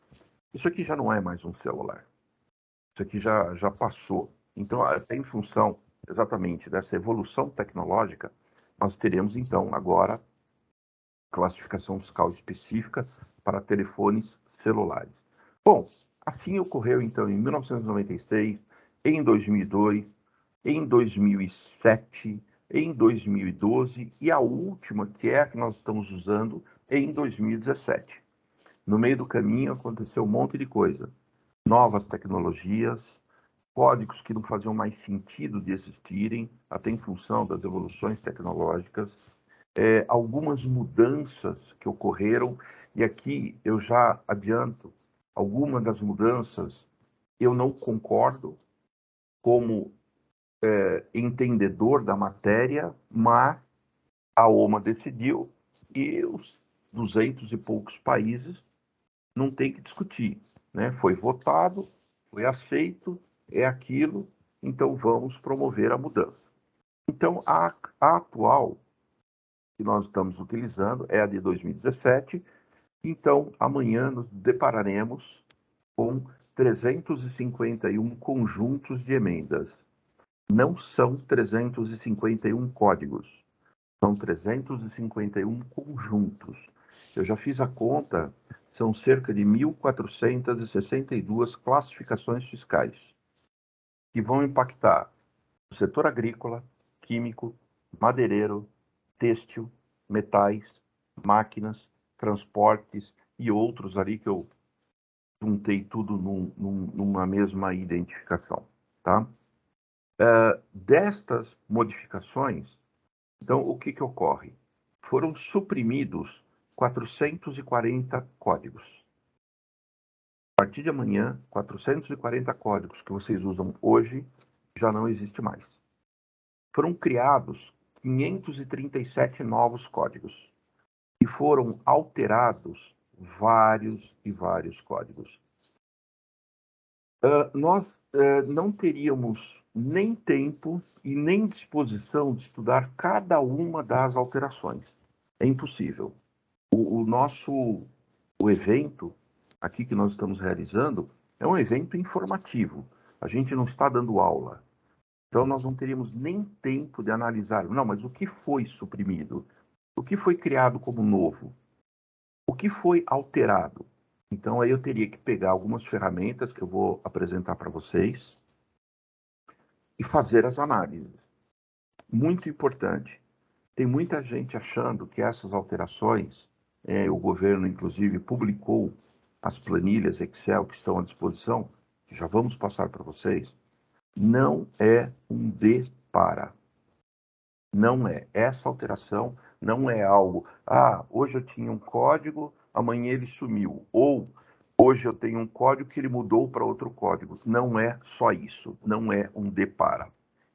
Isso aqui já não é mais um celular. Isso aqui já passou. Então, até em função exatamente dessa evolução tecnológica, nós teremos, então, agora, classificação fiscal específica para telefones celulares. Bom, assim ocorreu, então, em 1996, em 2002, em 2007, em 2012 e a última, que é a que nós estamos usando, em 2017. No meio do caminho aconteceu um monte de coisa. Novas tecnologias, códigos que não faziam mais sentido de existirem, até em função das evoluções tecnológicas, algumas mudanças que ocorreram, e aqui eu já adianto, algumas das mudanças eu não concordo como entendedor da matéria, mas a OMA decidiu e os 200 e poucos países não tem que discutir, né? Foi votado, foi aceito, é aquilo, então vamos promover a mudança. Então, a atual que nós estamos utilizando é a de 2017, então amanhã nos depararemos com 351 conjuntos de emendas. Não são 351 códigos, são 351 conjuntos. Eu já fiz a conta, são cerca de 1.462 classificações fiscais, que vão impactar o setor agrícola, químico, madeireiro, têxtil, metais, máquinas, transportes e outros ali que eu juntei tudo numa mesma identificação, tá? Destas modificações, então, o que ocorre? Foram suprimidos 440 códigos. A partir de amanhã, 440 códigos que vocês usam hoje já não existe mais. Foram criados 537 novos códigos e foram alterados vários e vários códigos. Nós não teríamos nem tempo e nem disposição de estudar cada uma das alterações. É impossível. O evento aqui que nós estamos realizando é um evento informativo. A gente não está dando aula. Então, nós não teríamos nem tempo de analisar. Não, mas o que foi suprimido? O que foi criado como novo? O que foi alterado? Então, aí eu teria que pegar algumas ferramentas que eu vou apresentar para vocês e fazer as análises. Muito importante. Tem muita gente achando que essas alterações, o governo, inclusive, publicou as planilhas Excel que estão à disposição, que já vamos passar para vocês, não é um para. Não é. Essa alteração não é algo, hoje eu tinha um código, amanhã ele sumiu. Ou, hoje eu tenho um código que ele mudou para outro código. Não é só isso. Não é um para.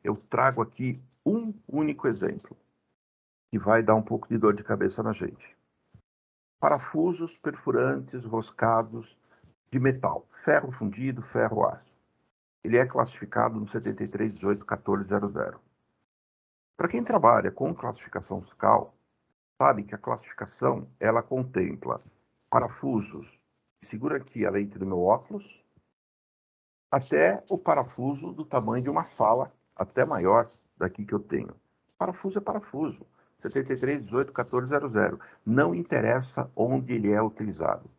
Eu trago aqui um único exemplo, que vai dar um pouco de dor de cabeça na gente. Parafusos perfurantes roscados de metal, ferro fundido, ferro aço. Ele é classificado no 73181400. Para quem trabalha com classificação fiscal, sabe que a classificação ela contempla parafusos, segura aqui a lente do meu óculos, até o parafuso do tamanho de uma sala, até maior daqui que eu tenho. Parafuso é parafuso. 73181400. Não interessa onde ele é utilizado.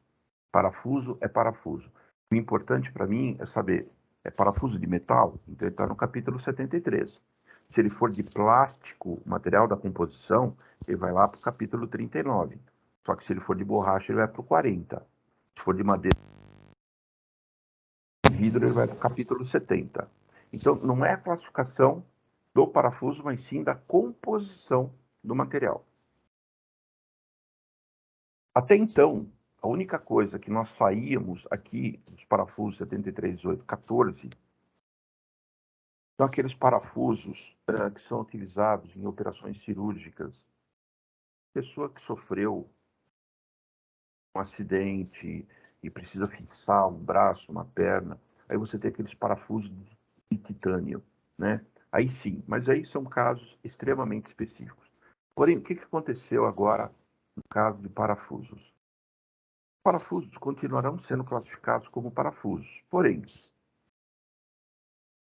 Parafuso é parafuso. O importante para mim é saber, é parafuso de metal? Então ele está no capítulo 73. Se ele for de plástico, material da composição, ele vai lá para o capítulo 39. Só que se ele for de borracha, ele vai para o 40. Se for de madeira, vidro, ele vai para o capítulo 70. Então, não é a classificação do parafuso, mas sim da composição do material. Até então, a única coisa que nós saíamos aqui dos parafusos 73, 18, 14 são aqueles parafusos que são utilizados em operações cirúrgicas. Pessoa que sofreu um acidente e precisa fixar um braço, uma perna, aí você tem aqueles parafusos de titânio, né? Aí sim, mas aí são casos extremamente específicos. Porém, o que aconteceu agora no caso de parafusos? Parafusos continuarão sendo classificados como parafusos, porém,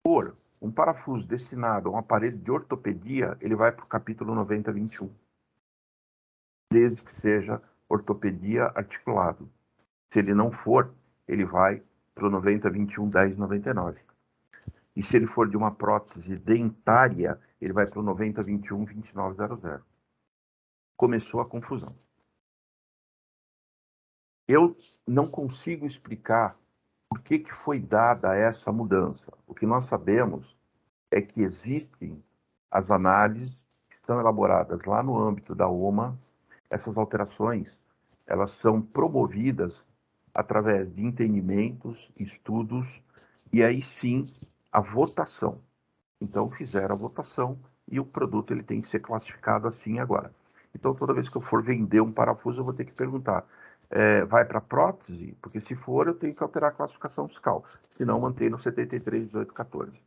por um parafuso destinado a um aparelho de ortopedia, ele vai para o capítulo 9021, desde que seja ortopedia articulado. Se ele não for, ele vai para o 9021 1099. E se ele for de uma prótese dentária, ele vai para o 9021 2900. Começou a confusão. Eu não consigo explicar por que foi dada essa mudança. O que nós sabemos é que existem as análises que estão elaboradas lá no âmbito da OMA. Essas alterações, elas são promovidas através de entendimentos, estudos, e aí sim a votação. Então fizeram a votação e o produto ele tem que ser classificado assim agora. Então toda vez que eu for vender um parafuso, eu vou ter que perguntar, vai para prótese? Porque se for, eu tenho que alterar a classificação fiscal, senão mantém no 73, 18, 14.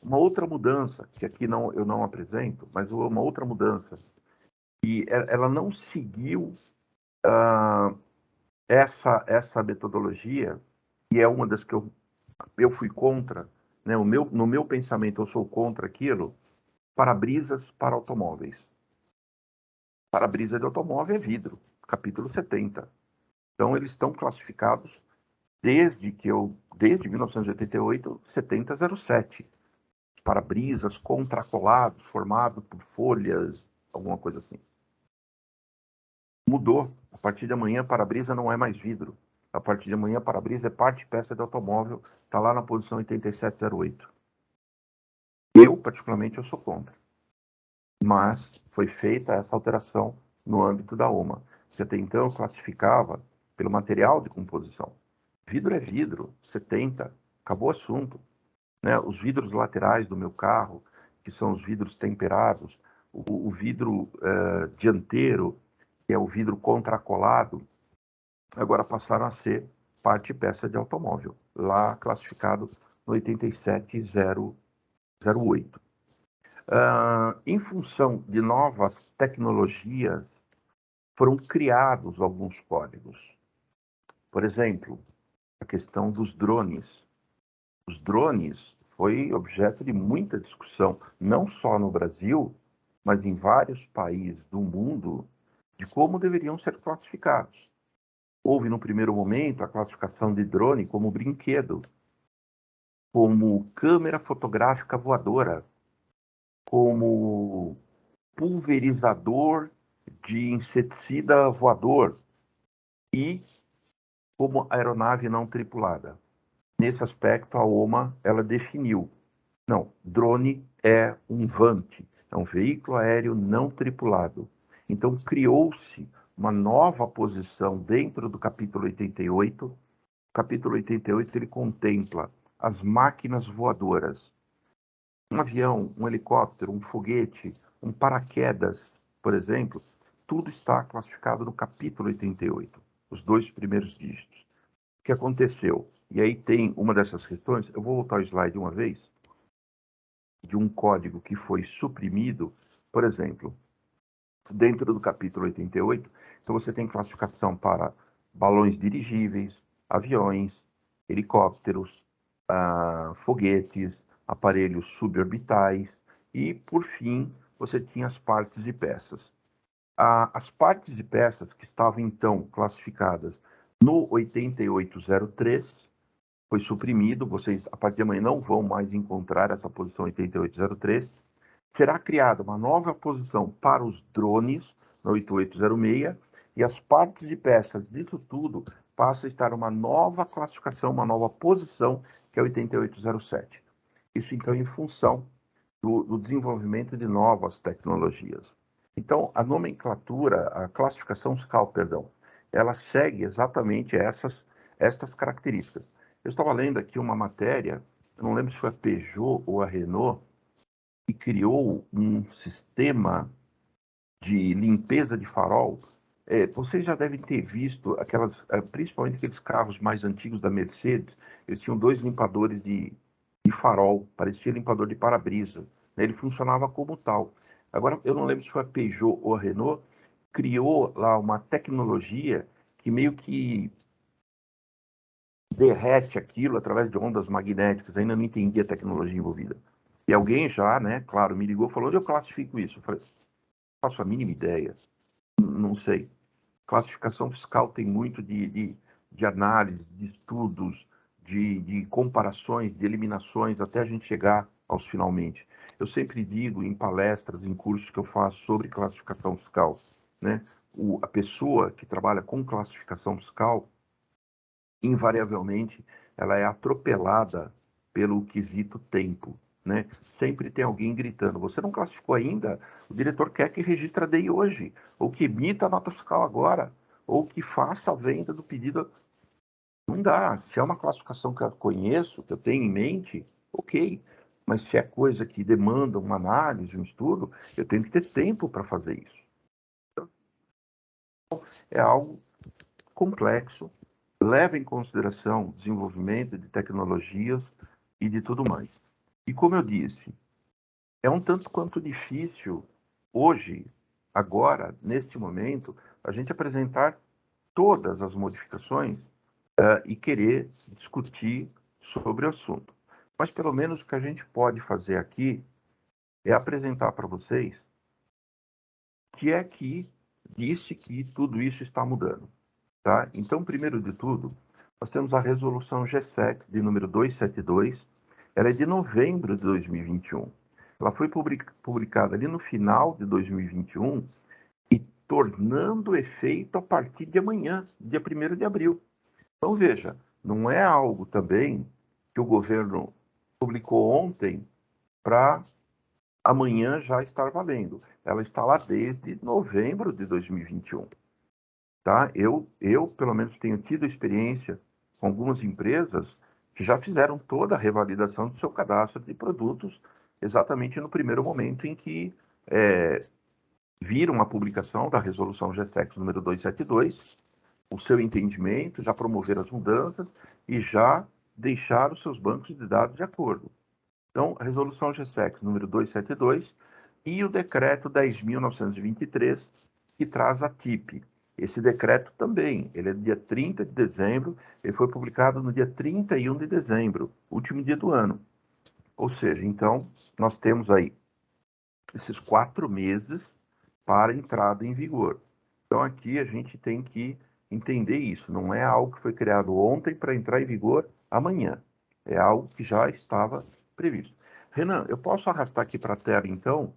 Uma outra mudança, que aqui eu não apresento, mas uma outra mudança, e ela não seguiu essa metodologia, e é uma das que eu fui contra, né? No meu pensamento eu sou contra aquilo, para-brisas para automóveis. Para-brisa de automóvel é vidro, capítulo 70. Então eles estão classificados desde 1988, 7007. Para-brisas contracolados, formados por folhas, alguma coisa assim. Mudou. A partir de amanhã, para-brisa não é mais vidro. A partir de amanhã, para-brisa é parte e peça de automóvel. Está lá na posição 8708. Eu, particularmente, eu sou contra. Mas foi feita essa alteração no âmbito da OMA. Se até então eu classificava pelo material de composição. Vidro é vidro, 70, acabou o assunto. Né? Os vidros laterais do meu carro, que são os vidros temperados, o vidro dianteiro, que é o vidro contracolado, agora passaram a ser parte e peça de automóvel, lá classificado no 87008. Em função de novas tecnologias, foram criados alguns códigos. Por exemplo, a questão dos drones. Os drones foi objeto de muita discussão, não só no Brasil, mas em vários países do mundo, de como deveriam ser classificados. Houve, no primeiro momento, a classificação de drone como brinquedo, como câmera fotográfica voadora, como pulverizador de inseticida voador e como aeronave não tripulada. Nesse aspecto, a OMA ela definiu. Não, drone é um VANT, é um veículo aéreo não tripulado. Então, criou-se uma nova posição dentro do capítulo 88. O capítulo 88 ele contempla as máquinas voadoras. Um avião, um helicóptero, um foguete, um paraquedas, por exemplo, tudo está classificado no capítulo 88, os 2 primeiros dígitos. O que aconteceu? E aí tem uma dessas questões, eu vou voltar ao slide uma vez, de um código que foi suprimido, por exemplo, dentro do capítulo 88, então você tem classificação para balões dirigíveis, aviões, helicópteros, foguetes, aparelhos suborbitais e, por fim, você tinha as partes e peças. As partes e peças que estavam, então, classificadas no 8803, foi suprimido, vocês, a partir de amanhã, não vão mais encontrar essa posição 8803. Será criada uma nova posição para os drones, no 8806, e as partes e peças disso tudo passam a estar uma nova classificação, uma nova posição, que é 8807. Isso, então, em função do desenvolvimento de novas tecnologias. Então, a nomenclatura, a classificação fiscal, perdão, ela segue exatamente estas características. Eu estava lendo aqui uma matéria, eu não lembro se foi a Peugeot ou a Renault, que criou um sistema de limpeza de farol. Vocês já devem ter visto principalmente aqueles carros mais antigos da Mercedes, eles tinham 2 limpadores de farol, parecia limpador de para-brisa, né? Ele funcionava como tal. Agora, eu não lembro se foi a Peugeot ou a Renault, criou lá uma tecnologia que meio que derrete aquilo através de ondas magnéticas, ainda não entendi a tecnologia envolvida. E alguém já, né, claro, me ligou e falou: onde eu classifico isso? Eu falei: não faço a mínima ideia, não sei. Classificação fiscal tem muito de análise, de estudos, de comparações, de eliminações, até a gente chegar aos finalmente. Eu sempre digo em palestras, em cursos que eu faço sobre classificação fiscal, né, a pessoa que trabalha com classificação fiscal, invariavelmente, ela é atropelada pelo quesito tempo, né? Sempre tem alguém gritando: você não classificou ainda? O diretor quer que registre a DI hoje, ou que emita a nota fiscal agora, ou que faça a venda do pedido. Não dá. Se é uma classificação que eu conheço, que eu tenho em mente, ok. Mas se é coisa que demanda uma análise, um estudo, eu tenho que ter tempo para fazer isso. Então, é algo complexo, leva em consideração o desenvolvimento de tecnologias e de tudo mais. E como eu disse, é um tanto quanto difícil hoje, agora, neste momento, a gente apresentar todas as modificações e querer discutir sobre o assunto. Mas pelo menos o que a gente pode fazer aqui é apresentar para vocês que é que disse que tudo isso está mudando. Tá? Então, primeiro de tudo, nós temos a resolução GSEC de número 272, ela é de novembro de 2021. Ela foi publicada ali no final de 2021 e tornando efeito a partir de amanhã, dia 1º de abril. Então, veja, não é algo também que o governo publicou ontem para amanhã já estar valendo. Ela está lá desde novembro de 2021. Tá? Eu, pelo menos, tenho tido experiência com algumas empresas que já fizeram toda a revalidação do seu cadastro de produtos exatamente no primeiro momento em que viram a publicação da resolução GSEC número 272, o seu entendimento, já promoveram as mudanças e já deixaram os seus bancos de dados de acordo. Então, a resolução GSEC número 272 e o decreto 10.923, que traz a TIP. Esse decreto também, ele é do dia 30 de dezembro, ele foi publicado no dia 31 de dezembro, último dia do ano. Ou seja, então, nós temos aí esses 4 meses para entrada em vigor. Então, aqui a gente tem que entender isso. Não é algo que foi criado ontem para entrar em vigor amanhã. É algo que já estava previsto. Renan, eu posso arrastar aqui para a tela, então,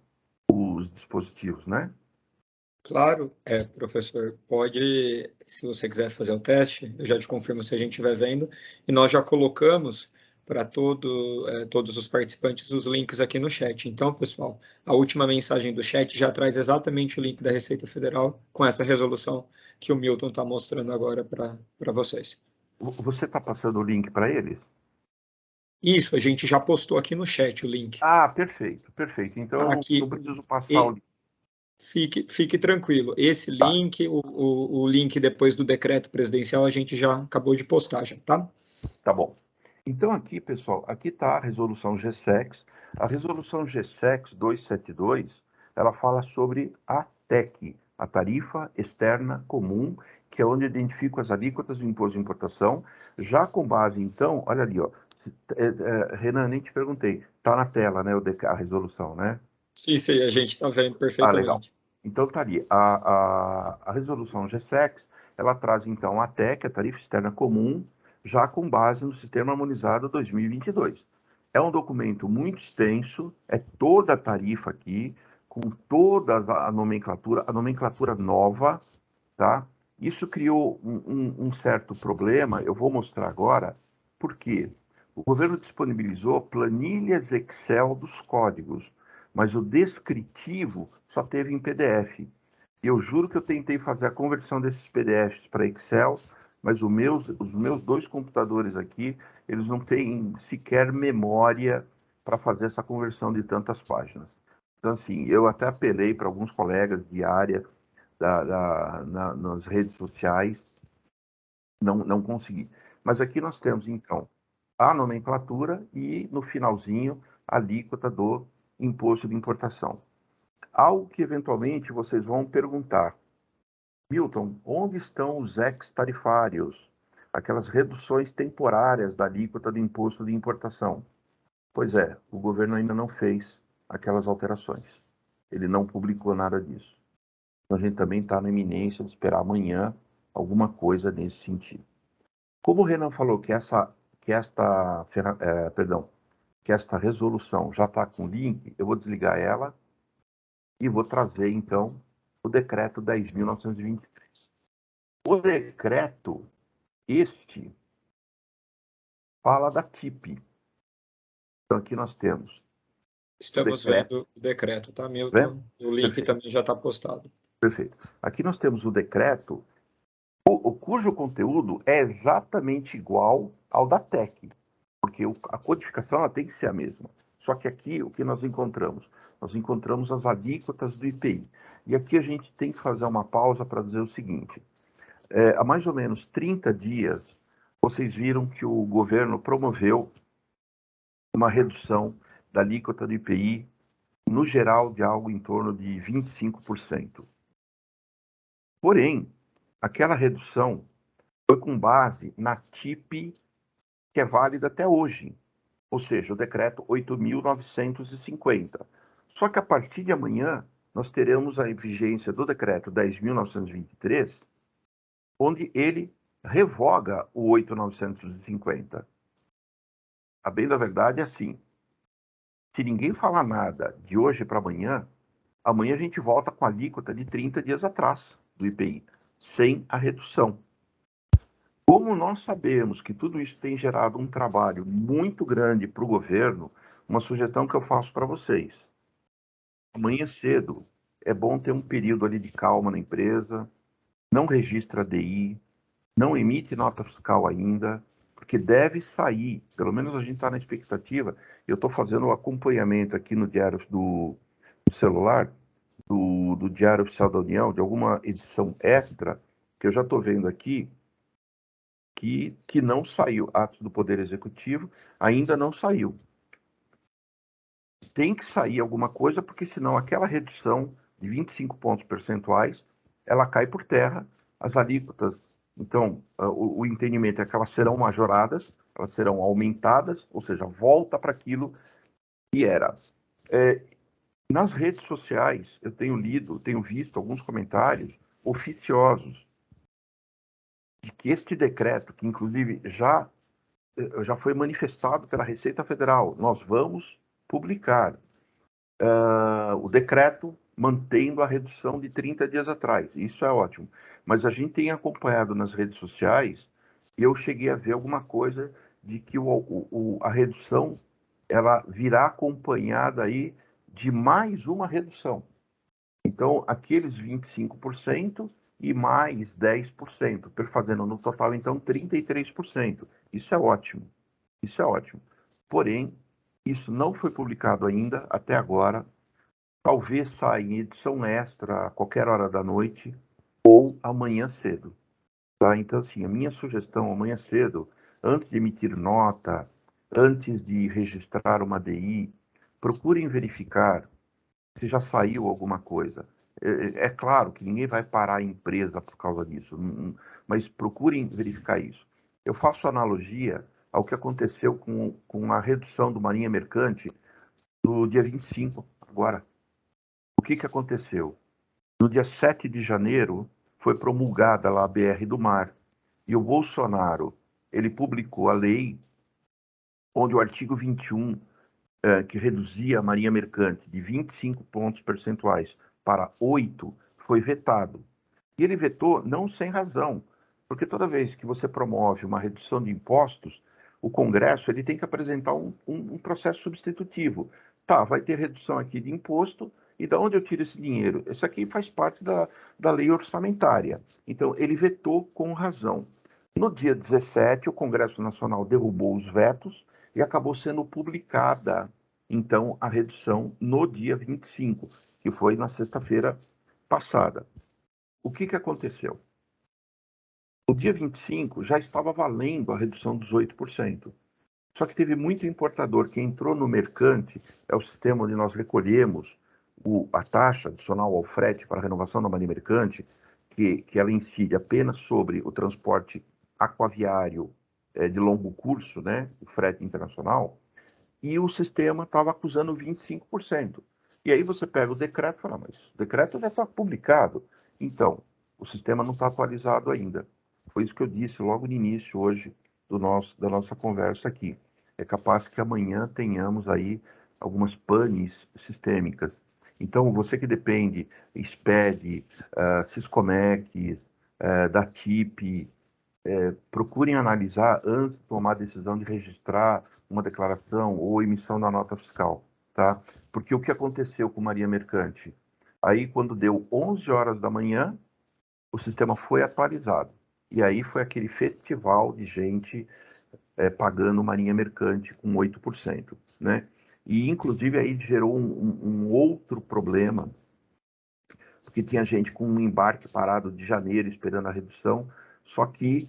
os dispositivos, né? Claro, professor, pode, se você quiser fazer o teste, eu já te confirmo se a gente estiver vendo, e nós já colocamos para todos os participantes os links aqui no chat. Então, pessoal, a última mensagem do chat já traz exatamente o link da Receita Federal com essa resolução que o Milton está mostrando agora para vocês. Você está passando o link para eles? Isso, a gente já postou aqui no chat o link. Ah, perfeito, perfeito. Então, tá eu não preciso passar o link. Fique tranquilo. Esse link, o link depois do decreto presidencial, a gente já acabou de postar, já, tá? Tá bom. Então, aqui, pessoal, aqui está a resolução GSEC. A resolução GSEC 272, ela fala sobre a TEC, a Tarifa Externa Comum, que é onde identifica as alíquotas do imposto de importação, já com base, então, olha ali, ó, Renan, nem te perguntei, está na tela, né, a resolução, né? Sim, sim, a gente está vendo Legal. perfeitamente. Então, está ali. A resolução GSEX, ela traz, então, a TEC, a Tarifa Externa Comum, já com base no Sistema Harmonizado 2022. É um documento muito extenso, é toda a tarifa aqui, com toda a nomenclatura nova, tá? Isso criou um certo problema, eu vou mostrar agora, porque o governo disponibilizou planilhas Excel dos códigos, mas o descritivo só teve em PDF. E eu juro que eu tentei fazer a conversão desses PDFs para Excel, mas os meus 2 computadores aqui, eles não têm sequer memória para fazer essa conversão de tantas páginas. Então, assim, eu até apelei para alguns colegas de área nas redes sociais, não consegui. Mas aqui nós temos, então, a nomenclatura e, no finalzinho, a alíquota do imposto de importação. Algo que, eventualmente, vocês vão perguntar: Milton, onde estão os ex-tarifários? Aquelas reduções temporárias da alíquota do imposto de importação. Pois é, o governo ainda não fez aquelas alterações. Ele não publicou nada disso. Então, a gente também está na iminência de esperar amanhã alguma coisa nesse sentido. Como o Renan falou que esta resolução já está com link, eu vou desligar ela e vou trazer, então, o decreto 10.923. O decreto, este, fala da TIP. Então, aqui nós temos... Estamos vendo o decreto, tá, Milton? O link Perfeito. também já está postado. Perfeito. Aqui nós temos o decreto, cujo conteúdo é exatamente igual ao da TEC, porque a codificação ela tem que ser a mesma. Só que aqui, o que nós encontramos? Nós encontramos as alíquotas do IPI. E aqui a gente tem que fazer uma pausa para dizer o seguinte. Há mais ou menos 30 dias, vocês viram que o governo promoveu uma redução da alíquota do IPI, no geral, de algo em torno de 25%. Porém, aquela redução foi com base na TIP, que é válida até hoje, ou seja, o decreto 8.950. Só que a partir de amanhã, nós teremos a vigência do decreto 10.923, onde ele revoga o 8.950. A bem da verdade é assim, se ninguém falar nada de hoje para amanhã, amanhã a gente volta com a alíquota de 30 dias atrás do IPI, sem a redução. Como nós sabemos que tudo isso tem gerado um trabalho muito grande para o governo, uma sugestão que eu faço para vocês. Amanhã cedo é bom ter um período ali de calma na empresa, não registra DI, não emite nota fiscal ainda, porque deve sair, pelo menos a gente está na expectativa, eu estou fazendo o acompanhamento aqui no Diário do celular, do Diário Oficial da União, de alguma edição extra, que eu já estou vendo aqui, que não saiu. Atos do Poder Executivo ainda não saiu. Tem que sair alguma coisa, porque senão aquela redução de 25 pontos percentuais, ela cai por terra, as alíquotas. Então, o entendimento é que elas serão majoradas, elas serão aumentadas, ou seja, volta para aquilo que era. Nas redes sociais, eu tenho visto alguns comentários oficiosos de que este decreto, que inclusive já foi manifestado pela Receita Federal, nós vamos publicar o decreto mantendo a redução de 30 dias atrás. Isso é ótimo. Mas a gente tem acompanhado nas redes sociais e eu cheguei a ver alguma coisa de que a redução ela virá acompanhada aí de mais uma redução. Então, aqueles 25% e mais 10%, fazendo no total, então, 33%. Isso é ótimo. Isso é ótimo. Porém, isso não foi publicado ainda, até agora. Talvez saia em edição extra a qualquer hora da noite ou amanhã cedo. Tá? Então, assim, a minha sugestão amanhã cedo, antes de emitir nota, antes de registrar uma DI, procurem verificar se já saiu alguma coisa. É claro que ninguém vai parar a empresa por causa disso, mas procurem verificar isso. Eu faço analogia ao que aconteceu com a redução do Marinha Mercante do dia 25, agora. o que aconteceu? No dia 7 de janeiro, foi promulgada lá a BR do Mar, e o Bolsonaro, ele publicou a lei onde o artigo 21, que reduzia a marinha mercante de 25 pontos percentuais para 8, foi vetado. E ele vetou não sem razão, porque toda vez que você promove uma redução de impostos, o Congresso ele tem que apresentar um processo substitutivo. Tá, vai ter redução aqui de imposto, e de onde eu tiro esse dinheiro? Isso aqui faz parte da lei orçamentária. Então, ele vetou com razão. No dia 17, o Congresso Nacional derrubou os vetos e acabou sendo publicada, então, a redução no dia 25, que foi na sexta-feira passada. O que aconteceu? No dia 25 já estava valendo a redução dos 8%. Só que teve muito importador que entrou no mercante, é o sistema onde nós recolhemos a taxa adicional ao frete para a renovação da marinha mercante, que ela incide apenas sobre o transporte aquaviário de longo curso, né, o frete internacional, e o sistema estava acusando 25%. E aí você pega o decreto e fala, mas o decreto já está publicado. Então, o sistema não está atualizado ainda. Foi isso que eu disse logo no início hoje da nossa conversa aqui. É capaz que amanhã tenhamos aí algumas panes sistêmicas. Então, você que depende, SPED, Siscomex, da TIP, procurem analisar antes de tomar a decisão de registrar uma declaração ou emissão da nota fiscal, tá? Porque o que aconteceu com Marinha Mercante? Aí, quando deu 11 horas da manhã, o sistema foi atualizado. E aí foi aquele festival de gente pagando Marinha Mercante com 8%, né? E, inclusive, aí gerou um outro problema, porque tinha gente com um embarque parado de janeiro esperando a redução, só que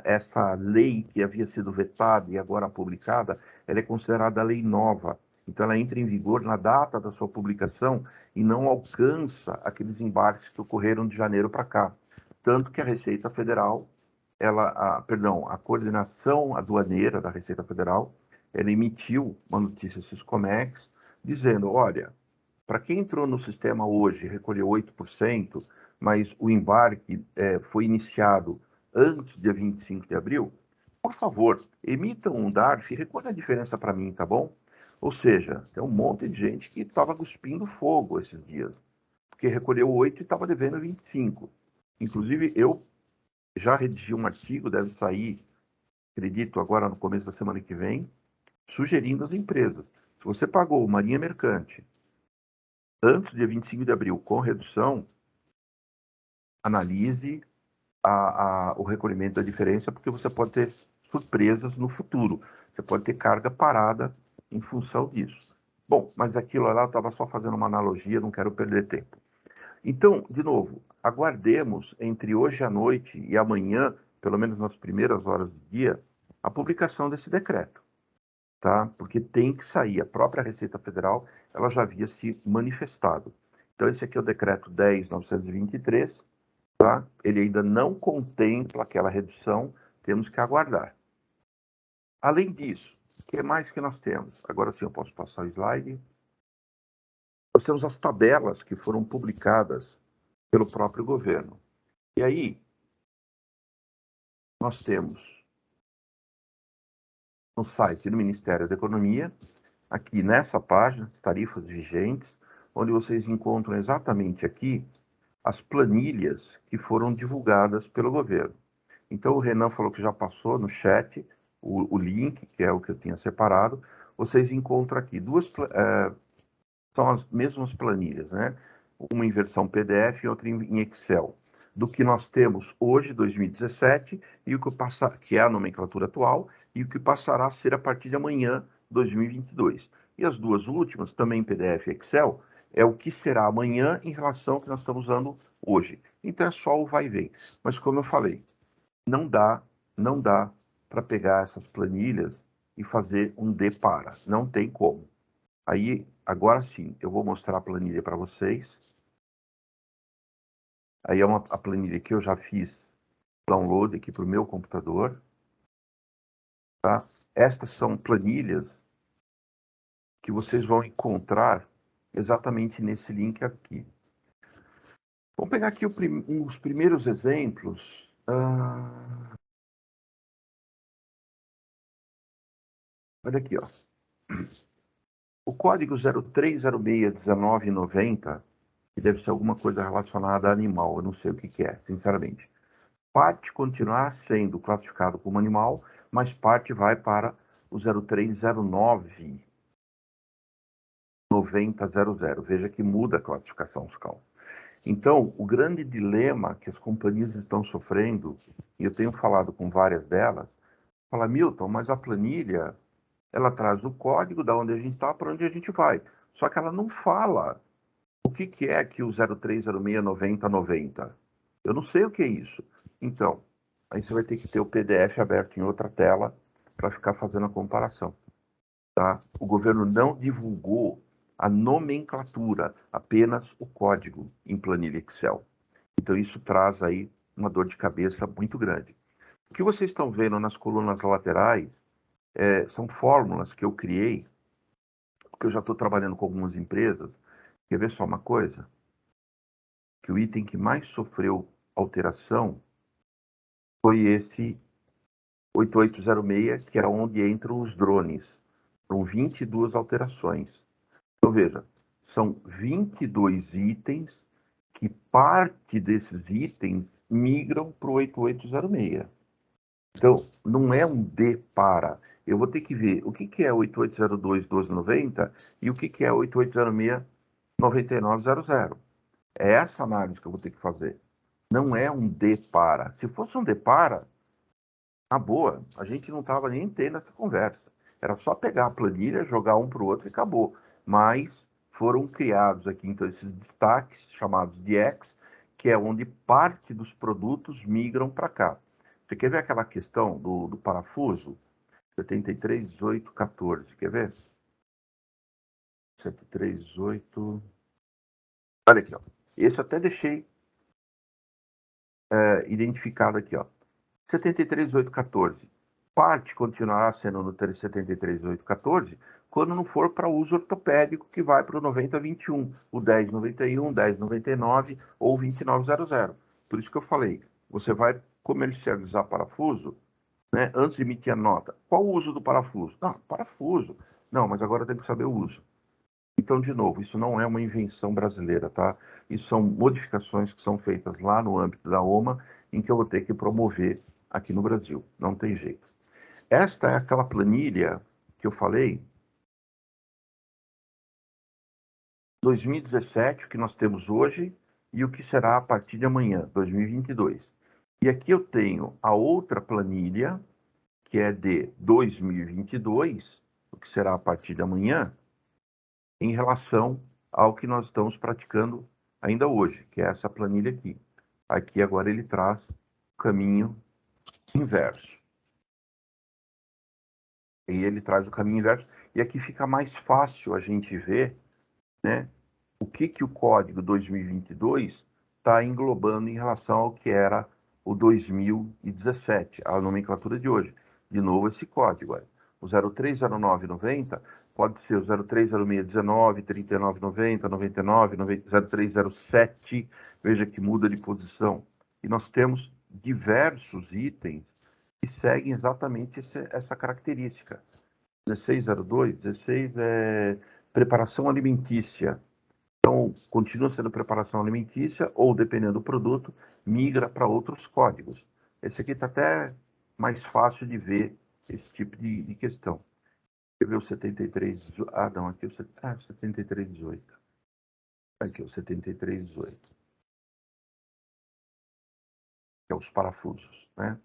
essa lei que havia sido vetada e agora publicada, ela é considerada lei nova. Então, ela entra em vigor na data da sua publicação e não alcança aqueles embarques que ocorreram de janeiro para cá. Tanto que a Receita Federal, a coordenação aduaneira da Receita Federal, ela emitiu uma notícia Siscomex dizendo, olha, para quem entrou no sistema hoje, recolheu 8%, mas o embarque foi iniciado antes do dia 25 de abril, por favor, emitam um DARF e recolha a diferença para mim, tá bom? Ou seja, tem um monte de gente que estava cuspindo fogo esses dias, porque recolheu 8 e estava devendo 25. Inclusive, eu já redigi um artigo, deve sair, acredito, agora no começo da semana que vem, sugerindo às empresas, se você pagou Marinha Mercante antes do dia 25 de abril com redução, analise o recolhimento da diferença, porque você pode ter surpresas no futuro. Você pode ter carga parada em função disso. Bom, mas aquilo lá eu estava só fazendo uma analogia, não quero perder tempo. Então, de novo, aguardemos entre hoje à noite e amanhã, pelo menos nas primeiras horas do dia, a publicação desse decreto, tá? Porque tem que sair. A própria Receita Federal, ela já havia se manifestado. Então, esse aqui é o decreto 10.923, tá? Ele ainda não contempla aquela redução, temos que aguardar. Além disso, o que mais que nós temos? Agora sim eu posso passar o slide. Nós temos as tabelas que foram publicadas pelo próprio governo. E aí, nós temos no site do Ministério da Economia, aqui nessa página, tarifas vigentes, onde vocês encontram exatamente aqui as planilhas que foram divulgadas pelo governo. Então, o Renan falou que já passou no chat o link, que é o que eu tinha separado. Vocês encontram aqui são as mesmas planilhas, né? Uma em versão PDF e outra em Excel, do que nós temos hoje, 2017, e o que é a nomenclatura atual, e o que passará a ser a partir de amanhã, 2022. E as duas últimas, também em PDF e Excel, é o que será amanhã em relação ao que nós estamos usando hoje. Então é só o vai e vem. Mas como eu falei, não dá para pegar essas planilhas e fazer um depara. Não tem como. Aí, agora sim, eu vou mostrar a planilha para vocês. Aí é a planilha que eu já fiz download aqui para o meu computador. Tá? Estas são planilhas que vocês vão encontrar exatamente nesse link aqui. Vamos pegar aqui os primeiros exemplos. Olha aqui, ó. O código 03061990, que deve ser alguma coisa relacionada a animal, eu não sei o que é, sinceramente. Parte continuar sendo classificado como animal, mas parte vai para o 0309-9000. Veja que muda a classificação fiscal. Então, o grande dilema que as companhias estão sofrendo, e eu tenho falado com várias delas, fala, Milton, mas a planilha, ela traz o código da onde a gente está para onde a gente vai. Só que ela não fala o que é que o 03069090. Eu não sei o que é isso. Então, aí você vai ter que ter o PDF aberto em outra tela para ficar fazendo a comparação. Tá? O governo não divulgou a nomenclatura, apenas o código em planilha Excel. Então, isso traz aí uma dor de cabeça muito grande. O que vocês estão vendo nas colunas laterais são fórmulas que eu criei, porque eu já estou trabalhando com algumas empresas. Quer ver só uma coisa? Que o item que mais sofreu alteração foi esse 8806, que é onde entram os drones. São 22 alterações. Então, veja, são 22 itens que parte desses itens migram para o 8806. Então, não é um D para. Eu vou ter que ver o que é 8802-1290 e o que é 8806-9900. É essa análise que eu vou ter que fazer. Não é um D para. Se fosse um D para, na boa, a gente não estava nem tendo essa conversa. Era só pegar a planilha, jogar um para o outro e acabou. Mas foram criados aqui, então, esses destaques chamados de X, que é onde parte dos produtos migram para cá. Você quer ver aquela questão do parafuso? 731814, quer ver? 738. Olha aqui, ó. Esse eu até deixei identificado aqui, ó. 73814. Parte continuará sendo no 73814 quando não for para uso ortopédico, que vai para o 9021, o 1091, 1099 ou 2900. Por isso que eu falei, você vai comercializar parafuso, né, antes de emitir a nota. Qual o uso do parafuso? Não, parafuso. Não, mas agora tem que saber o uso. Então, de novo, isso não é uma invenção brasileira, tá? Isso são modificações que são feitas lá no âmbito da OMA, em que eu vou ter que promover aqui no Brasil. Não tem jeito. Esta é aquela planilha que eu falei, 2017, o que nós temos hoje, e o que será a partir de amanhã, 2022. E aqui eu tenho a outra planilha, que é de 2022, o que será a partir de amanhã, em relação ao que nós estamos praticando ainda hoje, que é essa planilha aqui. Aqui agora ele traz o caminho inverso. E ele traz o caminho inverso. E aqui fica mais fácil a gente ver, né, o que o código 2022 está englobando em relação ao que era o 2017, a nomenclatura de hoje. De novo, esse código. O 030990 pode ser o 030619, 3990, 99, 0307. Veja que muda de posição. E nós temos diversos itens que seguem exatamente essa característica. 1602, 16 é preparação alimentícia. Então, continua sendo preparação alimentícia ou, dependendo do produto, migra para outros códigos. Esse aqui está até mais fácil de ver esse tipo de questão. Quer ver o 73... Ah, não, aqui o 7318. Aqui o 7318. Que é os parafusos, né?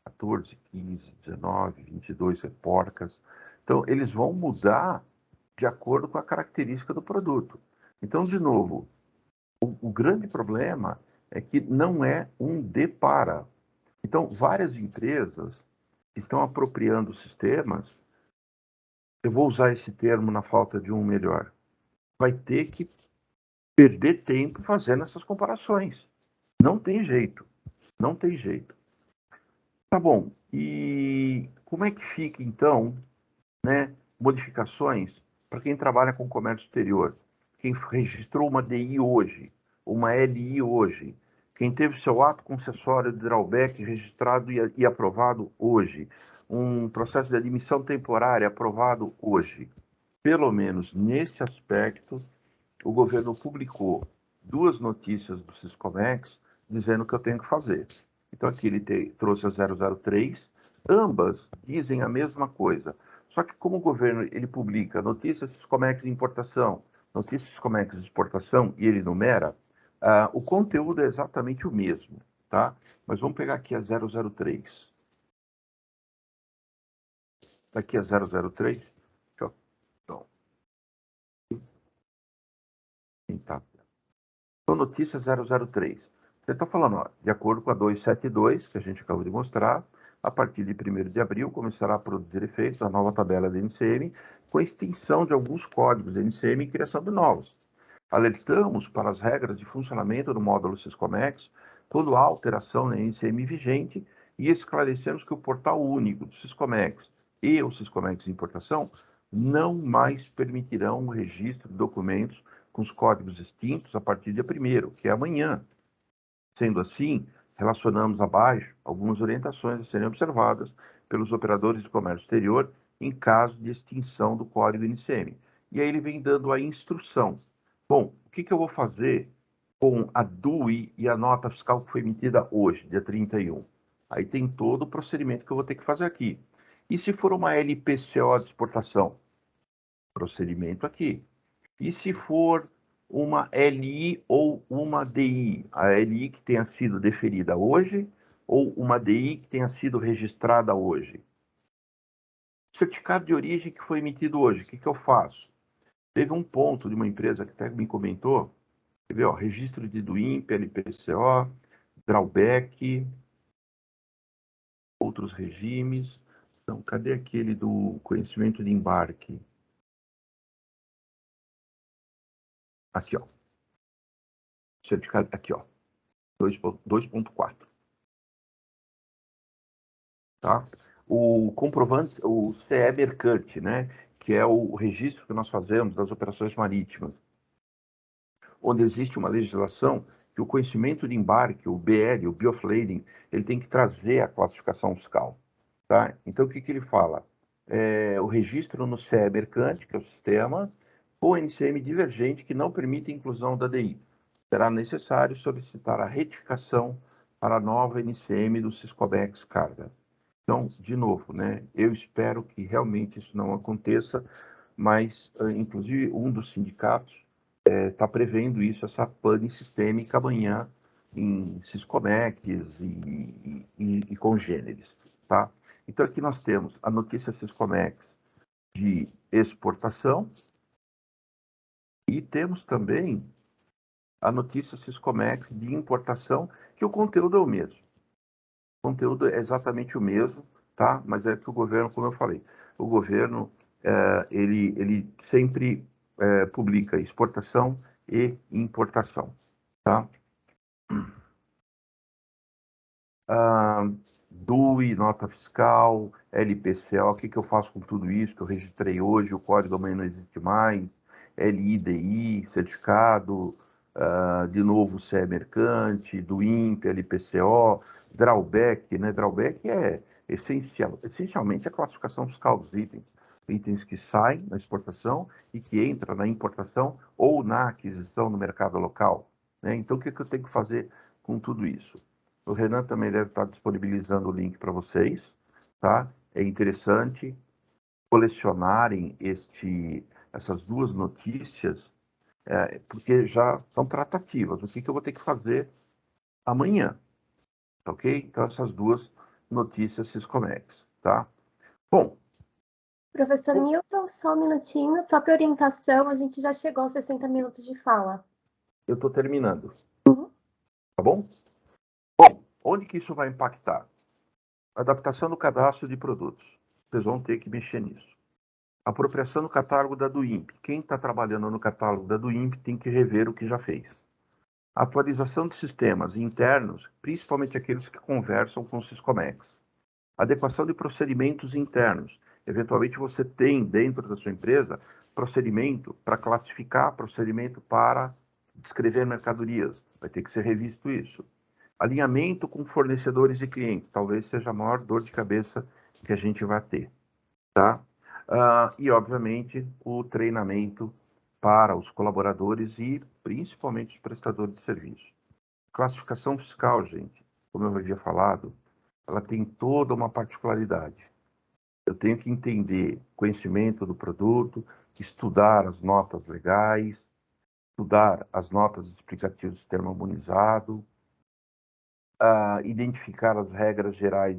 14, 15, 19, 22 porcas. Então, eles vão mudar de acordo com a característica do produto. Então, de novo, o grande problema é que não é um D para. Então, várias empresas estão apropriando sistemas. Eu vou usar esse termo na falta de um melhor. Vai ter que perder tempo fazendo essas comparações. Não tem jeito. Não tem jeito. Tá bom. E como é que fica, então, né, modificações para quem trabalha com comércio exterior? quem registrou uma DI hoje, uma LI hoje, quem teve seu ato concessório de drawback registrado e aprovado hoje, um processo de admissão temporária aprovado hoje. Pelo menos nesse aspecto, o governo publicou 2 notícias do Siscomex dizendo o que eu tenho que fazer. Então aqui ele trouxe a 003, ambas dizem a mesma coisa. Só que como o governo ele publica notícias Siscomex de importação, notícias Siscomex de exportação e ele numera, o conteúdo é exatamente o mesmo, tá? Mas vamos pegar aqui a 003. Tá aqui a 003. Então, então, notícia 003. Você está falando, ó, de acordo com a 272, que a gente acabou de mostrar, a partir de 1º de abril começará a produzir efeitos a nova tabela da NCM, com extinção de alguns códigos da NCM e criação de novos. Alertamos para as regras de funcionamento do módulo Siscomex, toda a alteração na NCM vigente, e esclarecemos que o portal único do Siscomex e o Siscomex de importação não mais permitirão o registro de documentos com os códigos extintos a partir de 1º, que é amanhã. Sendo assim, relacionamos abaixo algumas orientações a serem observadas pelos operadores de comércio exterior em caso de extinção do código NCM. E aí ele vem dando a instrução. Bom, o que eu vou fazer com a DUI e a nota fiscal que foi emitida hoje, dia 31? Aí tem todo o procedimento que eu vou ter que fazer aqui. E se for uma LPCO de exportação? Procedimento aqui. E se for uma LI ou uma DI? A LI que tenha sido deferida hoje ou uma DI que tenha sido registrada hoje? Certificado de origem que foi emitido hoje, o que eu faço? Teve um ponto de uma empresa que até me comentou, quer ver, ó, registro de DUIMP, LPCO, drawback, outros regimes. Então, cadê aquele do conhecimento de embarque? Aqui, ó. Certificado, aqui, ó. 2.4. Tá? O comprovante, o CE Mercante, né? Que é o registro que nós fazemos das operações marítimas, onde existe uma legislação que o conhecimento de embarque, o BL, o Bill of Lading, ele tem que trazer a classificação fiscal. Tá? Então, o que ele fala? O registro no CE Mercante, que é o sistema, ou NCM divergente, que não permite a inclusão da DI. Será necessário solicitar a retificação para a nova NCM do Siscomex Carga. Então, de novo, né, eu espero que realmente isso não aconteça, mas, inclusive, um dos sindicatos está prevendo isso, essa pane sistêmica amanhã em Siscomex e congêneres, tá? Então, aqui nós temos a notícia Siscomex de exportação e temos também a notícia Siscomex de importação, que o conteúdo é o mesmo. O conteúdo é exatamente o mesmo, tá? Mas é que o governo, como eu falei, o governo, ele sempre publica exportação e importação, tá? DUI, nota fiscal, LPCO, o que eu faço com tudo isso que eu registrei hoje, o código amanhã não existe mais, LIDI, certificado, de novo CE Mercante, DUIMP, LPCO, drawback, né? Drawback é essencialmente a classificação fiscal dos itens que saem na exportação e que entram na importação ou na aquisição no mercado local, né? Então, o que eu tenho que fazer com tudo isso? O Renan também deve estar disponibilizando o link para vocês, tá? É interessante colecionarem essas 2 notícias, porque já são tratativas. O que eu vou ter que fazer amanhã, ok? Então, essas 2 notícias Siscomex, tá? Bom. Professor Milton, só um minutinho, só para orientação, a gente já chegou aos 60 minutos de fala. Eu estou terminando. Uhum. Tá bom? Bom, onde que isso vai impactar? Adaptação do cadastro de produtos. Vocês vão ter que mexer nisso. Apropriação do catálogo da DUIMP. Quem está trabalhando no catálogo da DUIMP tem que rever o que já fez. Atualização de sistemas internos, principalmente aqueles que conversam com o Siscomex. Adequação de procedimentos internos. Eventualmente você tem dentro da sua empresa procedimento para classificar, procedimento para descrever mercadorias. Vai ter que ser revisto isso. Alinhamento com fornecedores e clientes. Talvez seja a maior dor de cabeça que a gente vai ter. Tá? E, obviamente, o treinamento para os colaboradores e, principalmente, os prestadores de serviço. Classificação fiscal, gente, como eu havia falado, ela tem toda uma particularidade. Eu tenho que entender conhecimento do produto, estudar as notas legais, estudar as notas explicativas do termo harmonizado, identificar as regras gerais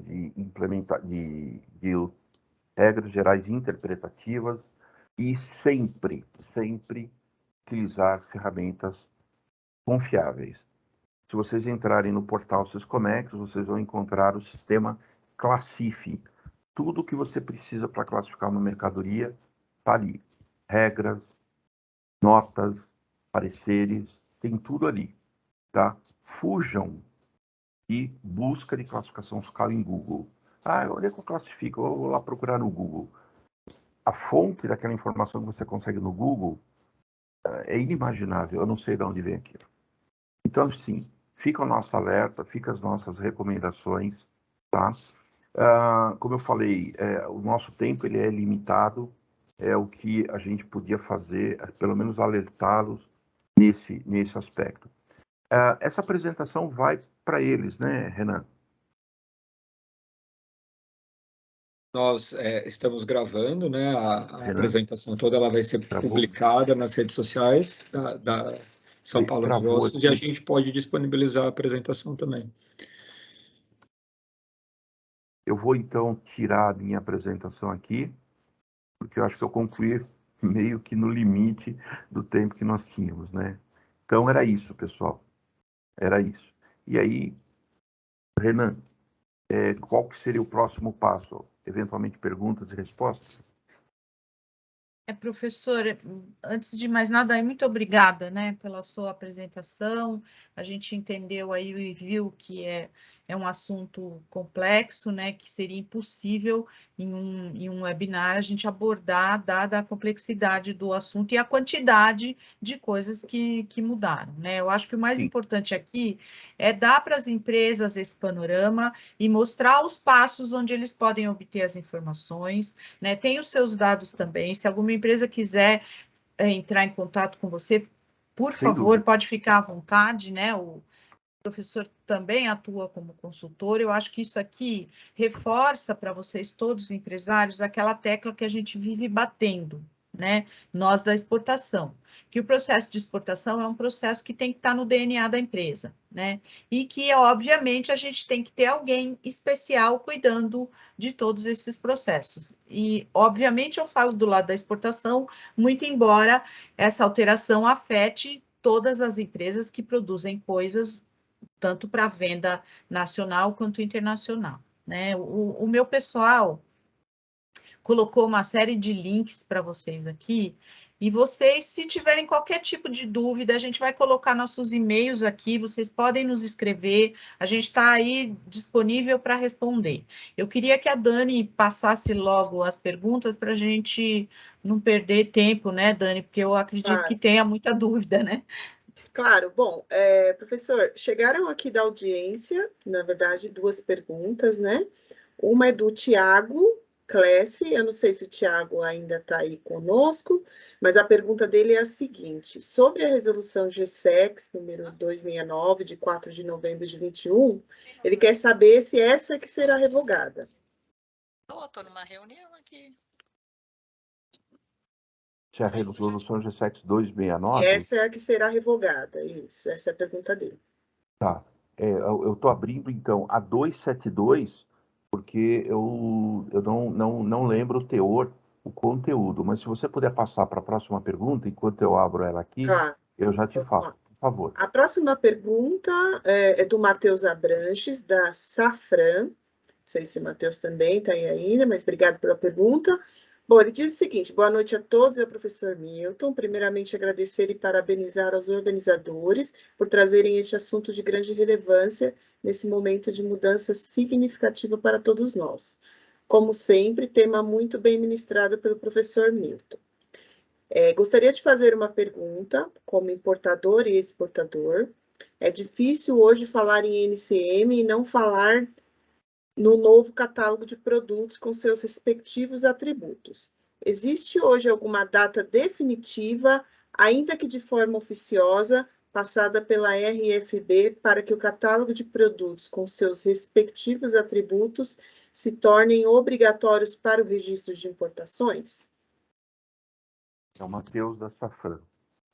regras gerais interpretativas e sempre utilizar ferramentas confiáveis. Se vocês entrarem no portal Syscomex, vocês vão encontrar o sistema Classife. Tudo o que você precisa para classificar uma mercadoria está ali. Regras, notas, pareceres, tem tudo ali. Tá? Fujam de busca de classificação fiscal em Google. Onde é que eu classifico? Eu vou lá procurar no Google. A fonte daquela informação que você consegue no Google é inimaginável. Eu não sei de onde vem aquilo. Então, sim, fica o nosso alerta, fica as nossas recomendações, tá? Como eu falei, o nosso tempo ele é limitado, é o que a gente podia fazer, pelo menos alertá-los nesse aspecto. Essa apresentação vai para eles, né, Renan? Nós estamos gravando, né? A apresentação toda ela vai ser publicada nas redes sociais da São Paulo Negócios e a gente pode disponibilizar a apresentação também. Eu vou, então, tirar a minha apresentação aqui, porque eu acho que eu concluí meio que no limite do tempo que nós tínhamos, né? Então, era isso, pessoal. Era isso. E aí, Renan, qual que seria o próximo passo? Eventualmente, perguntas e respostas? Professor, antes de mais nada, muito obrigada, né, pela sua apresentação. A gente entendeu aí e viu que é um assunto complexo, né, que seria impossível em um webinar a gente abordar, dada a complexidade do assunto e a quantidade de coisas que mudaram, né? Eu acho que o mais importante aqui é dar para as empresas esse panorama e mostrar os passos onde eles podem obter as informações, né? Tem os seus dados também. Se alguma empresa quiser entrar em contato com você, por favor, pode ficar à vontade, né? O professor também atua como consultor. Eu acho que isso aqui reforça para vocês, todos os empresários, aquela tecla que a gente vive batendo, né? Nós da exportação, que o processo de exportação é um processo que tem que estar no DNA da empresa, né? E que, obviamente, a gente tem que ter alguém especial cuidando de todos esses processos. E, obviamente, eu falo do lado da exportação, muito embora essa alteração afete todas as empresas que produzem coisas tanto para venda nacional quanto internacional, né? O meu pessoal colocou uma série de links para vocês aqui, e vocês, se tiverem qualquer tipo de dúvida, a gente vai colocar nossos e-mails aqui, vocês podem nos escrever, a gente está aí disponível para responder. Eu queria que a Dani passasse logo as perguntas para a gente não perder tempo, né, Dani? Porque eu acredito que tenha muita dúvida, né? Claro, bom, professor, chegaram aqui da audiência, na verdade, duas perguntas, né? Uma é do Tiago Clesse, eu não sei se o Tiago ainda está aí conosco, mas a pergunta dele é a seguinte: sobre a resolução GSEX, número 269, de 4 de novembro de 21, ele quer saber se essa é que será revogada. Estou numa reunião aqui. Se a resolução GSEX 269... Essa é a que será revogada, isso, essa é a pergunta dele. Tá, eu estou abrindo, então, a 272, porque eu não lembro o teor, o conteúdo, mas se você puder passar para a próxima pergunta, enquanto eu abro ela aqui, claro, eu já te falo, por favor. A próxima pergunta é do Matheus Abranches, da Safran. Não sei se o Matheus também está aí ainda, mas obrigado pela pergunta. Bom, ele diz o seguinte: boa noite a todos, é o professor Milton. Primeiramente, agradecer e parabenizar aos organizadores por trazerem este assunto de grande relevância nesse momento de mudança significativa para todos nós. Como sempre, tema muito bem ministrado pelo professor Milton. Gostaria de fazer uma pergunta, como importador e exportador. É difícil hoje falar em NCM e não falar no novo catálogo de produtos com seus respectivos atributos. Existe hoje alguma data definitiva, ainda que de forma oficiosa, passada pela RFB para que o catálogo de produtos com seus respectivos atributos se tornem obrigatórios para o registro de importações? É o Matheus da Safran.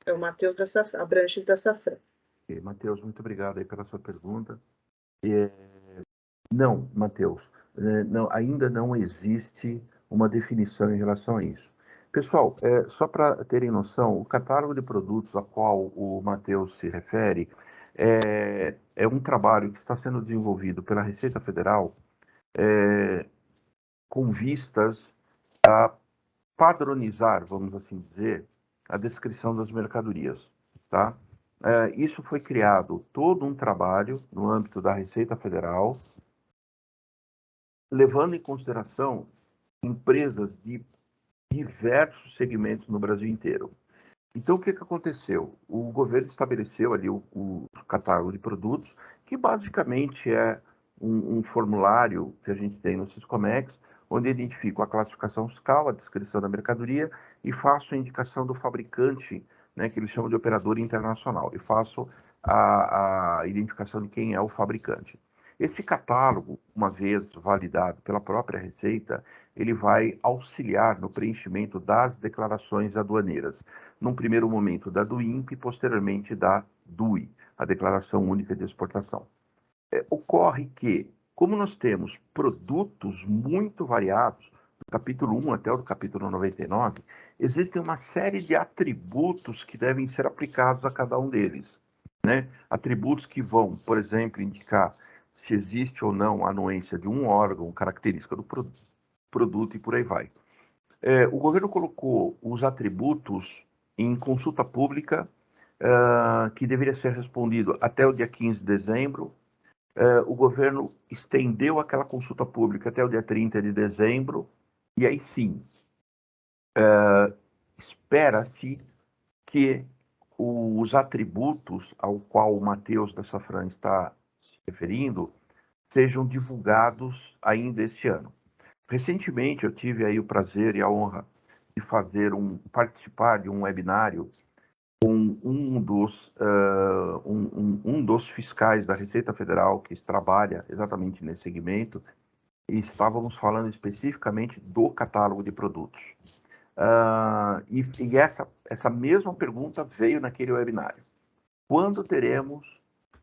É o Matheus da Safran, Abranches da Safran. Matheus, muito obrigado aí pela sua pergunta. Não, Matheus, ainda não existe uma definição em relação a isso. Pessoal, só para terem noção, o catálogo de produtos a qual o Matheus se refere é um trabalho que está sendo desenvolvido pela Receita Federal com vistas a padronizar, vamos assim dizer, a descrição das mercadorias, tá? Isso foi criado todo um trabalho no âmbito da Receita Federal, levando em consideração empresas de diversos segmentos no Brasil inteiro. Então, o que aconteceu? O governo estabeleceu ali o catálogo de produtos, que basicamente é um formulário que a gente tem no Siscomex, onde identifico a classificação fiscal, a descrição da mercadoria e faço a indicação do fabricante, né, que eles chamam de operador internacional, e faço a identificação de quem é o fabricante. Esse catálogo, uma vez validado pela própria Receita, ele vai auxiliar no preenchimento das declarações aduaneiras, num primeiro momento da DUIMP e posteriormente da DUI, a Declaração Única de Exportação. Ocorre que, como nós temos produtos muito variados, do capítulo 1 até o capítulo 99, existem uma série de atributos que devem ser aplicados a cada um deles, né? Atributos que vão, por exemplo, indicar se existe ou não a anuência de um órgão, característica do produto e por aí vai. O governo colocou os atributos em consulta pública, que deveria ser respondido até o dia 15 de dezembro. O governo estendeu aquela consulta pública até o dia 30 de dezembro, e aí sim, espera-se que os atributos ao qual o Matheus da Safran está se referindo sejam divulgados ainda este ano. Recentemente eu tive aí o prazer e a honra de participar de um webinário com um dos fiscais da Receita Federal que trabalha exatamente nesse segmento, e estávamos falando especificamente do catálogo de produtos. E essa mesma pergunta veio naquele webinário. Quando teremos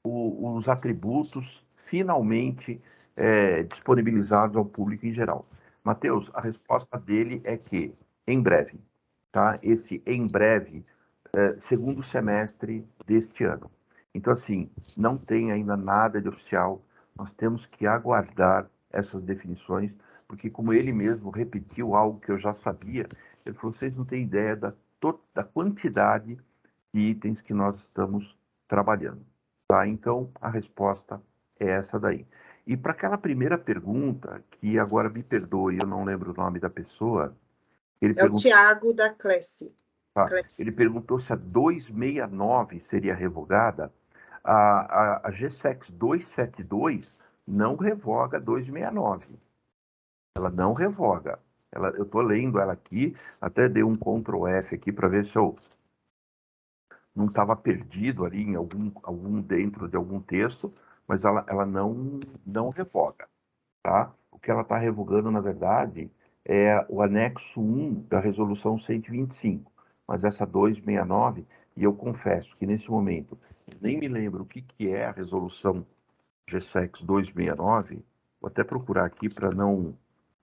os atributos finalmente disponibilizados ao público em geral? Matheus, a resposta dele é que em breve, tá? Esse em breve, segundo semestre deste ano. Então, assim, não tem ainda nada de oficial, nós temos que aguardar essas definições, porque como ele mesmo repetiu algo que eu já sabia, ele falou, vocês não têm ideia da quantidade de itens que nós estamos trabalhando, tá? Então, a resposta é essa daí. E para aquela primeira pergunta, que agora me perdoe, eu não lembro o nome da pessoa. O Tiago da Clece. Tá. Ele perguntou se a 269 seria revogada. A GSEX 272 não revoga a 269. Ela não revoga. Eu estou lendo ela aqui, até dei um Ctrl F aqui para ver se eu não estava perdido ali em algum dentro de algum texto, mas ela não revoga, tá? O que ela está revogando, na verdade, é o anexo 1 da resolução 125, mas essa 269, e eu confesso que nesse momento nem me lembro o que é a resolução GSEX 269, vou até procurar aqui para não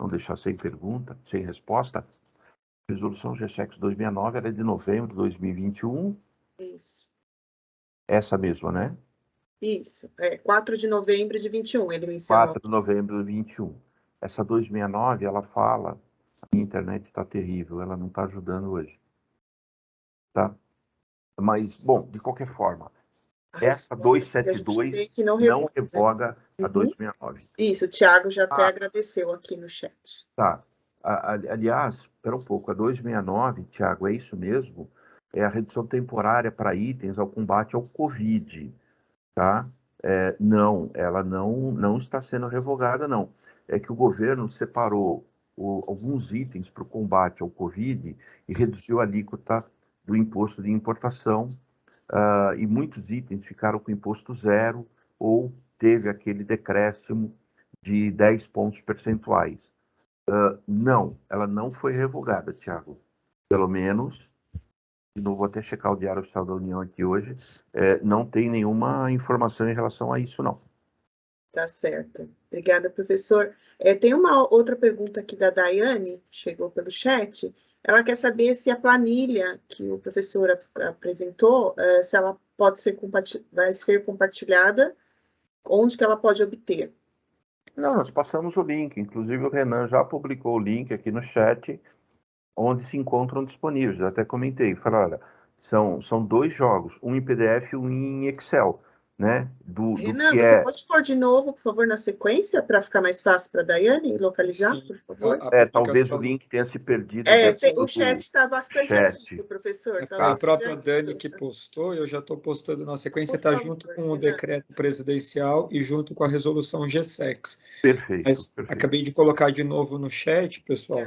deixar sem pergunta, sem resposta. A resolução GSEX 269 era de novembro de 2021. Isso. Essa mesma, né? Isso, 4 de novembro de 21, ele mencionou. 4 de novembro de 21. Essa 269, ela fala, a minha internet está terrível, ela não está ajudando hoje. Tá? Mas, bom, de qualquer forma, essa 272 não revoga a 269. Isso, o Thiago já até agradeceu aqui no chat. Tá. Aliás, espera um pouco, a 269, Tiago, é isso mesmo? É a redução temporária para itens ao combate ao Covid, tá? Não, ela não está sendo revogada, não. É que o governo separou alguns itens para o combate ao Covid e reduziu a alíquota do imposto de importação, e muitos itens ficaram com imposto zero ou teve aquele decréscimo de 10 pontos percentuais. Não, ela não foi revogada, Tiago. Pelo menos, de novo, vou até checar o Diário Oficial da União aqui hoje, não tem nenhuma informação em relação a isso, não. Tá certo. Obrigada, professor. Tem uma outra pergunta aqui da Daiane, chegou pelo chat. Ela quer saber se a planilha que o professor apresentou, se ela vai ser compartilhada, onde que ela pode obter? Não, nós passamos o link. Inclusive, o Renan já publicou o link aqui no chat, onde se encontram disponíveis. Eu até comentei, falei, olha, são 2 jogos, um em PDF e um em Excel, né? Renan, você pode pôr de novo, por favor, na sequência, para ficar mais fácil para a Daiane localizar, Sim, por favor? Talvez o link tenha se perdido. O chat está bastante ativo, professor. A própria Dani que postou, eu já estou postando na sequência, está junto com o decreto presidencial e junto com a resolução GSEX. Perfeito. Mas acabei de colocar de novo no chat, pessoal,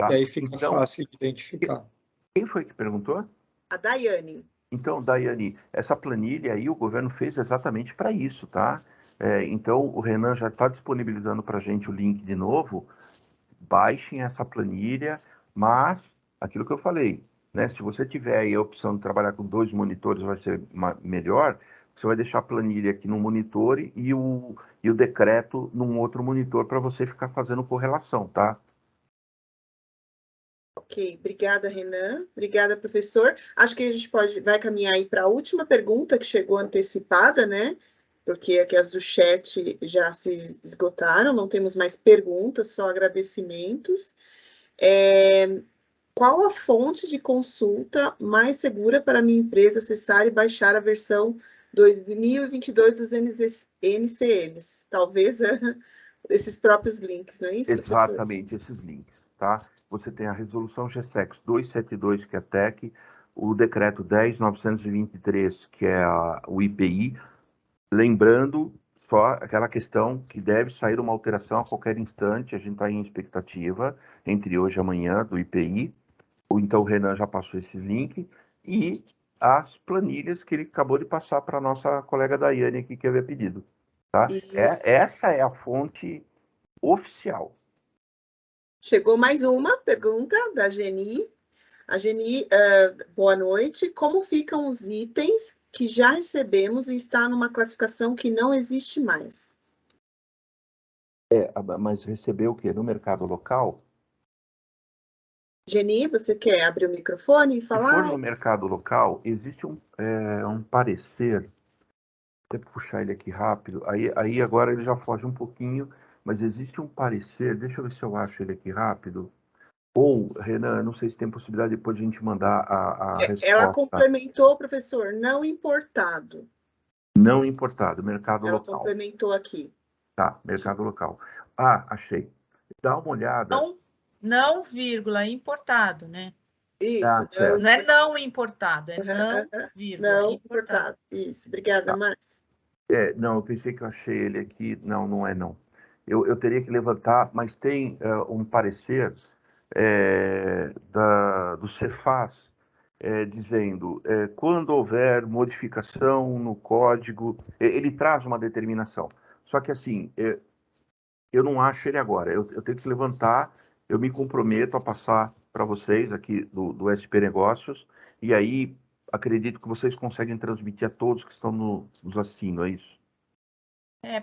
e aí fica fácil de identificar. Quem foi que perguntou? A Daiane. Então, Daiane, essa planilha aí o governo fez exatamente para isso, tá? Então, o Renan já está disponibilizando para a gente o link de novo. Baixem essa planilha, mas, aquilo que eu falei, né? Se você tiver aí a opção de trabalhar com 2 monitores, vai ser melhor. Você vai deixar a planilha aqui num monitor e o decreto num outro monitor para você ficar fazendo correlação, tá? Ok, obrigada, Renan. Obrigada, professor. Acho que a gente vai caminhar aí para a última pergunta que chegou antecipada, né? Porque aqui as do chat já se esgotaram, não temos mais perguntas, só agradecimentos. Qual a fonte de consulta mais segura para a minha empresa acessar e baixar a versão 2022 dos NCMs? Talvez esses próprios links, não é isso, professor? Exatamente, esses links, tá? Você tem a resolução GSEX 272, que é a TEC, o decreto 10.923, que é o IPI. Lembrando só aquela questão que deve sair uma alteração a qualquer instante, a gente está em expectativa, entre hoje e amanhã, do IPI. Ou então o Renan já passou esse link, e as planilhas que ele acabou de passar para a nossa colega Daiane aqui, que havia pedido. Tá? Essa é a fonte oficial. Chegou mais uma pergunta da Geni. A Geni, boa noite. Como ficam os itens que já recebemos e está numa classificação que não existe mais? Mas recebeu o quê? No mercado local? Geni, você quer abrir o microfone e falar? Se for no mercado local, existe um parecer, vou puxar ele aqui rápido, aí agora ele já foge um pouquinho, mas existe um parecer, deixa eu ver se eu acho ele aqui rápido. Ou, Renan, não sei se tem possibilidade depois de a gente mandar a resposta. Ela complementou, professor, não importado. Não importado, mercado local. Ela complementou aqui. Tá, mercado local. Achei. Dá uma olhada. Não, vírgula, importado, né? Isso. Não é não importado, é não, vírgula, não importado. Isso, obrigada, Márcia. Não, eu pensei que eu achei ele aqui. Não é não. Eu teria que levantar, mas tem um parecer do Cefaz dizendo quando houver modificação no código, ele traz uma determinação. Só que assim, eu não acho ele agora. Eu tenho que levantar, eu me comprometo a passar para vocês aqui do SP Negócios, e aí acredito que vocês conseguem transmitir a todos que estão nos assistindo, é isso?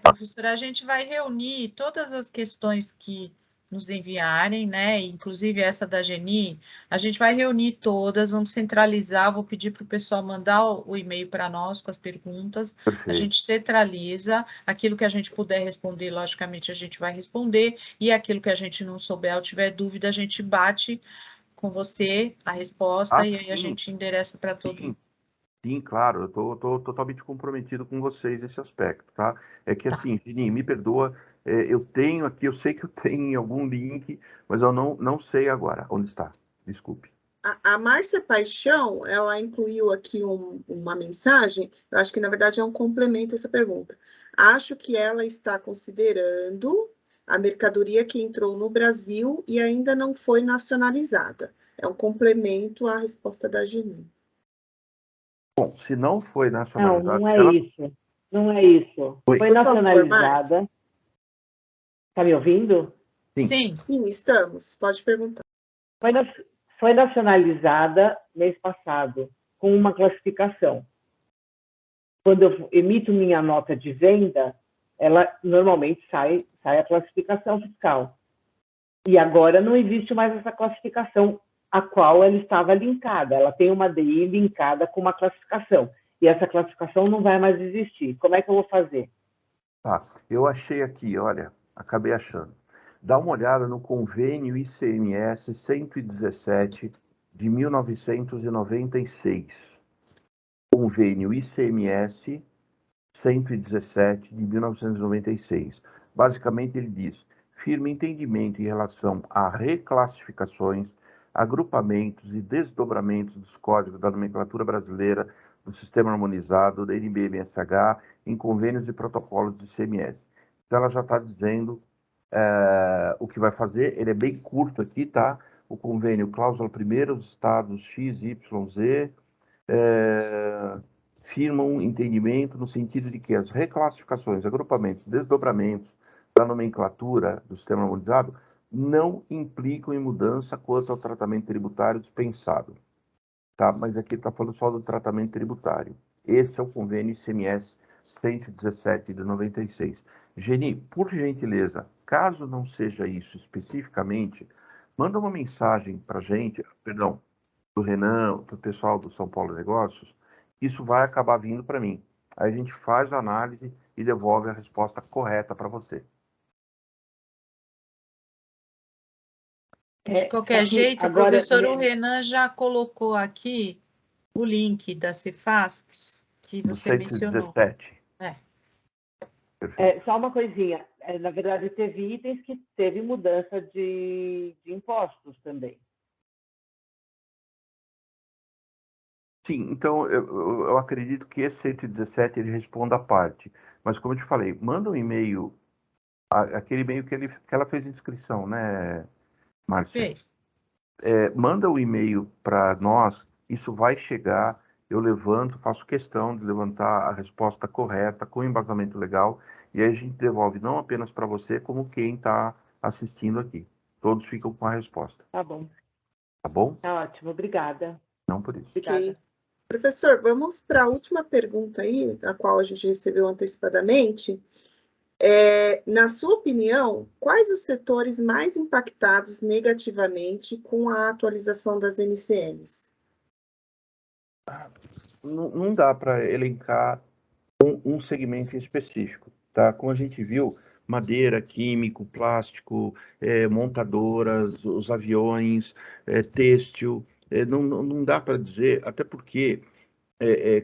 Professora, a gente vai reunir todas as questões que nos enviarem, né? Inclusive essa da Geni, a gente vai reunir todas, vamos centralizar, vou pedir para o pessoal mandar o e-mail para nós com as perguntas. Perfeito. A gente centraliza, aquilo que a gente puder responder, logicamente, a gente vai responder, e aquilo que a gente não souber ou tiver dúvida, a gente bate com você a resposta e aí a gente endereça para todo mundo. Sim, claro, eu tô totalmente comprometido com vocês nesse aspecto, tá? É que assim, Gini, me perdoa, eu tenho aqui, eu sei que eu tenho em algum link, mas eu não sei agora onde está. Desculpe. A Márcia Paixão, ela incluiu aqui uma mensagem, eu acho que na verdade é um complemento a essa pergunta. Acho que ela está considerando a mercadoria que entrou no Brasil e ainda não foi nacionalizada. É um complemento à resposta da Geni. Bom, se não foi Não, nacionalizado, não é isso. Não é isso. Oi. Foi Por favor, nacionalizada. Está me ouvindo? Sim. Sim, estamos. Pode perguntar. Foi nacionalizada mês passado, com uma classificação. Quando eu emito minha nota de venda, ela normalmente sai a classificação fiscal. E agora não existe mais essa classificação a qual ela estava linkada. Ela tem uma DI linkada com uma classificação. E essa classificação não vai mais existir. Como é que eu vou fazer? Tá, eu achei aqui, olha, acabei achando. Dá uma olhada no convênio ICMS 117 de 1996. Convênio ICMS 117 de 1996. Basicamente ele diz: firme entendimento em relação a reclassificações, agrupamentos e desdobramentos dos códigos da nomenclatura brasileira do Sistema Harmonizado, da NBMSH, em convênios e protocolos de ICMS. Então ela já está dizendo o que vai fazer. Ele é bem curto aqui, tá? O convênio, cláusula primeira, os estados X, Y, Z, firmam um entendimento no sentido de que as reclassificações, agrupamentos, desdobramentos da nomenclatura do sistema harmonizado não implicam em mudança quanto ao tratamento tributário dispensado. Tá? Mas aqui está falando só do tratamento tributário. Esse é o convênio ICMS 117 de 96. Geni, por gentileza, caso não seja isso especificamente, manda uma mensagem para a gente, perdão, do Renan, para o pessoal do São Paulo Negócios. Isso vai acabar vindo para mim. Aí a gente faz a análise e devolve a resposta correta para você. De qualquer jeito, agora, professor, o Renan já colocou aqui o link da Cefasp que você mencionou. Só uma coisinha. Na verdade, teve itens que teve mudança de impostos também. Sim, então eu acredito que esse 117 ele responda à parte. Mas como eu te falei, manda um e-mail, aquele e-mail que ela fez inscrição, né, Márcia? Fez. Manda o e-mail para nós, isso vai chegar, eu levanto, faço questão de levantar a resposta correta, com embasamento legal, e aí a gente devolve não apenas para você, como quem está assistindo aqui. Todos ficam com a resposta. Tá bom. Tá bom? Tá ótimo, obrigada. Não por isso. Obrigada. Okay. Professor, vamos para a última pergunta aí, a qual a gente recebeu antecipadamente. Na sua opinião, quais os setores mais impactados negativamente com a atualização das NCMs? Não dá para elencar um segmento em específico, tá? Como a gente viu, madeira, químico, plástico, montadoras, os aviões, têxtil, não dá para dizer, até porque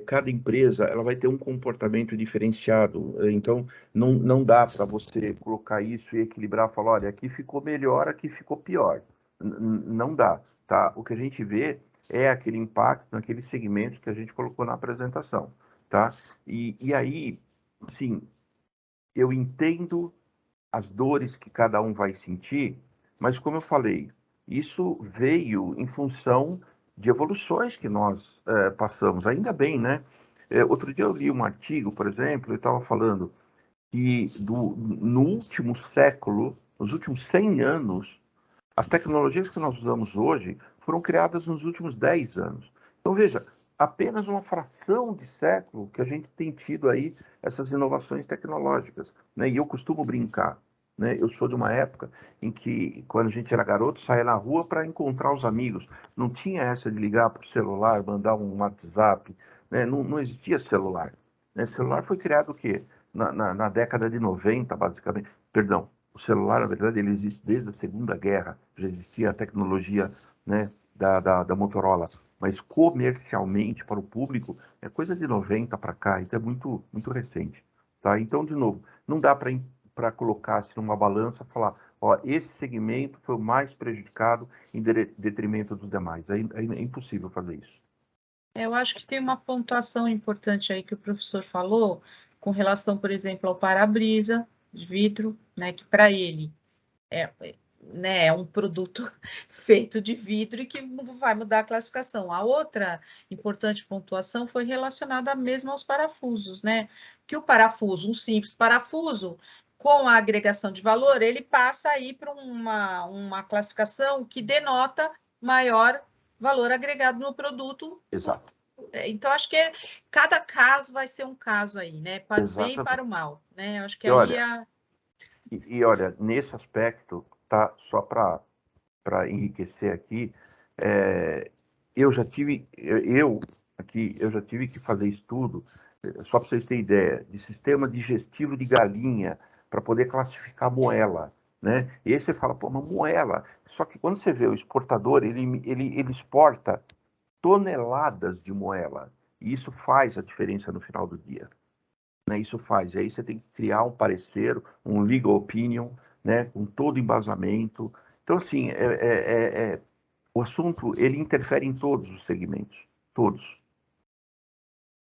cada empresa ela vai ter um comportamento diferenciado, então não dá para você colocar isso e equilibrar, falar, olha, aqui ficou melhor, aqui ficou pior. Não dá, tá? O que a gente vê é aquele impacto naqueles segmentos que a gente colocou na apresentação, tá? E aí, sim, eu entendo as dores que cada um vai sentir, mas como eu falei, isso veio em função de evoluções que nós passamos, ainda bem, né? Outro dia eu li um artigo, por exemplo, eu estava falando que no último século, nos últimos 100 anos, as tecnologias que nós usamos hoje foram criadas nos últimos 10 anos. Então, veja, apenas uma fração de século que a gente tem tido aí essas inovações tecnológicas, né? E eu costumo brincar, né? Eu sou de uma época em que, quando a gente era garoto, saía na rua para encontrar os amigos. Não tinha essa de ligar para o celular, mandar um WhatsApp, né? Não existia celular. Né? Celular foi criado o quê? Na década de 90, basicamente. Perdão, o celular, na verdade, ele existe desde a Segunda Guerra. Já existia a tecnologia, né, da Motorola. mas comercialmente para o público é coisa de 90 para cá, então é muito, muito recente. Tá? Então, de novo, não dá para colocar assim, numa balança e falar, ó, esse segmento foi o mais prejudicado em detrimento dos demais. É impossível fazer isso. Eu acho que tem uma pontuação importante aí que o professor falou, com relação, por exemplo, ao para-brisa de vidro, né, que para ele é um produto feito de vidro e que vai mudar a classificação. A outra importante pontuação foi relacionada mesmo aos parafusos, né? Que o parafuso, um simples parafuso, com a agregação de valor, ele passa aí para uma classificação que denota maior valor agregado no produto. Exato. Então, acho que cada caso vai ser um caso aí, né? Para o bem e para o mal, né? Eu acho que olha, nesse aspecto, tá, só para enriquecer aqui, eu já tive que fazer estudo, só para vocês terem ideia, de sistema digestivo de galinha para poder classificar moela, né? E aí você fala, pô, mas moela. Só que quando você vê o exportador, ele exporta toneladas de moela. E isso faz a diferença no final do dia. Né? Isso faz. E aí você tem que criar um parecer, um legal opinion, né? Com todo embasamento. Então, assim, o assunto, ele interfere em todos os segmentos. Todos.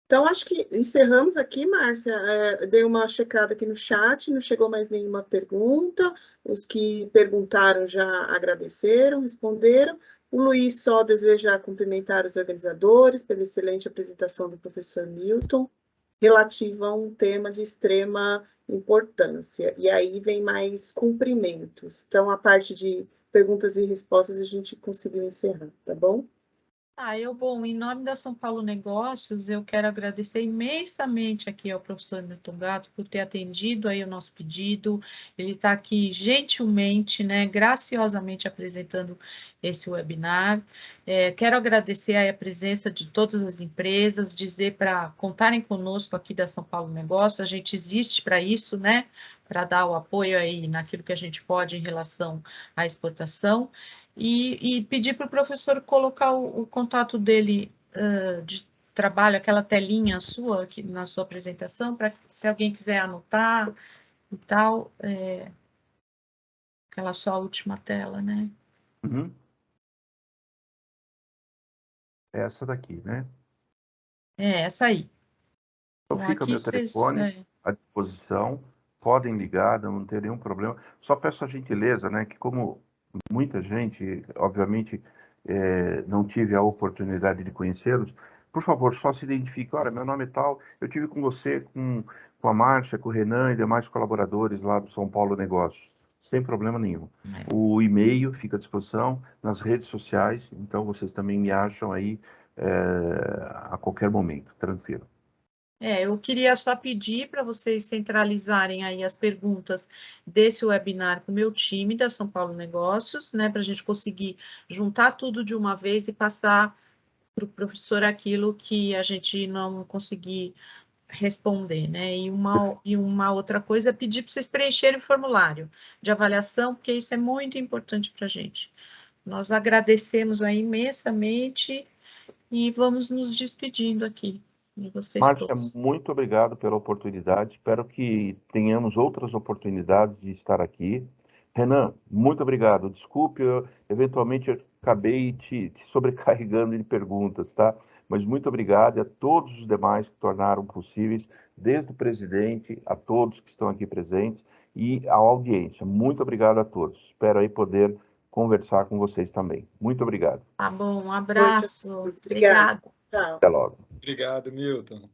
Então, acho que encerramos aqui, Márcia. Dei uma checada aqui no chat, não chegou mais nenhuma pergunta. Os que perguntaram já agradeceram, responderam. O Luiz só deseja cumprimentar os organizadores pela excelente apresentação do professor Milton, relativa a um tema de extrema importância. E aí vem mais cumprimentos. Então, a parte de perguntas e respostas a gente conseguiu encerrar, tá bom? Bom, em nome da São Paulo Negócios, eu quero agradecer imensamente aqui ao professor Milton Gatto por ter atendido aí o nosso pedido. Ele está aqui gentilmente, né, graciosamente apresentando esse webinar. Quero agradecer aí a presença de todas as empresas, dizer para contarem conosco aqui da São Paulo Negócios, a gente existe para isso, né, para dar o apoio aí naquilo que a gente pode em relação à exportação. E pedir para o professor colocar o contato dele de trabalho, aquela telinha sua aqui na sua apresentação, para se alguém quiser anotar e tal, aquela sua última tela, né? Uhum. Essa daqui, né? Essa aí. Então fica meu telefone à disposição, podem ligar, não tem nenhum problema. Só peço a gentileza, né, que como muita gente, obviamente, não tive a oportunidade de conhecê-los, por favor, só se identifique. Olha, meu nome é tal, eu tive com você, com a Márcia, com o Renan e demais colaboradores lá do São Paulo Negócios, sem problema nenhum. O e-mail fica à disposição nas redes sociais, então vocês também me acham aí a qualquer momento, tranquilo. Eu queria só pedir para vocês centralizarem aí as perguntas desse webinar com o meu time da São Paulo Negócios, né, para a gente conseguir juntar tudo de uma vez e passar para o professor aquilo que a gente não conseguir responder, né? E uma outra coisa é pedir para vocês preencherem o formulário de avaliação, porque isso é muito importante para a gente. Nós agradecemos aí imensamente e vamos nos despedindo aqui. Márcia, muito obrigado pela oportunidade. Espero que tenhamos outras oportunidades de estar aqui. Renan, muito obrigado. Desculpe, eventualmente eu acabei te sobrecarregando de perguntas, tá? Mas muito obrigado a todos os demais que tornaram possíveis, desde o presidente a todos que estão aqui presentes e à audiência. Muito obrigado a todos. Espero aí poder conversar com vocês também. Muito obrigado. Tá bom, um abraço. Obrigada. Obrigado. Tchau. Até logo. Obrigado, Milton.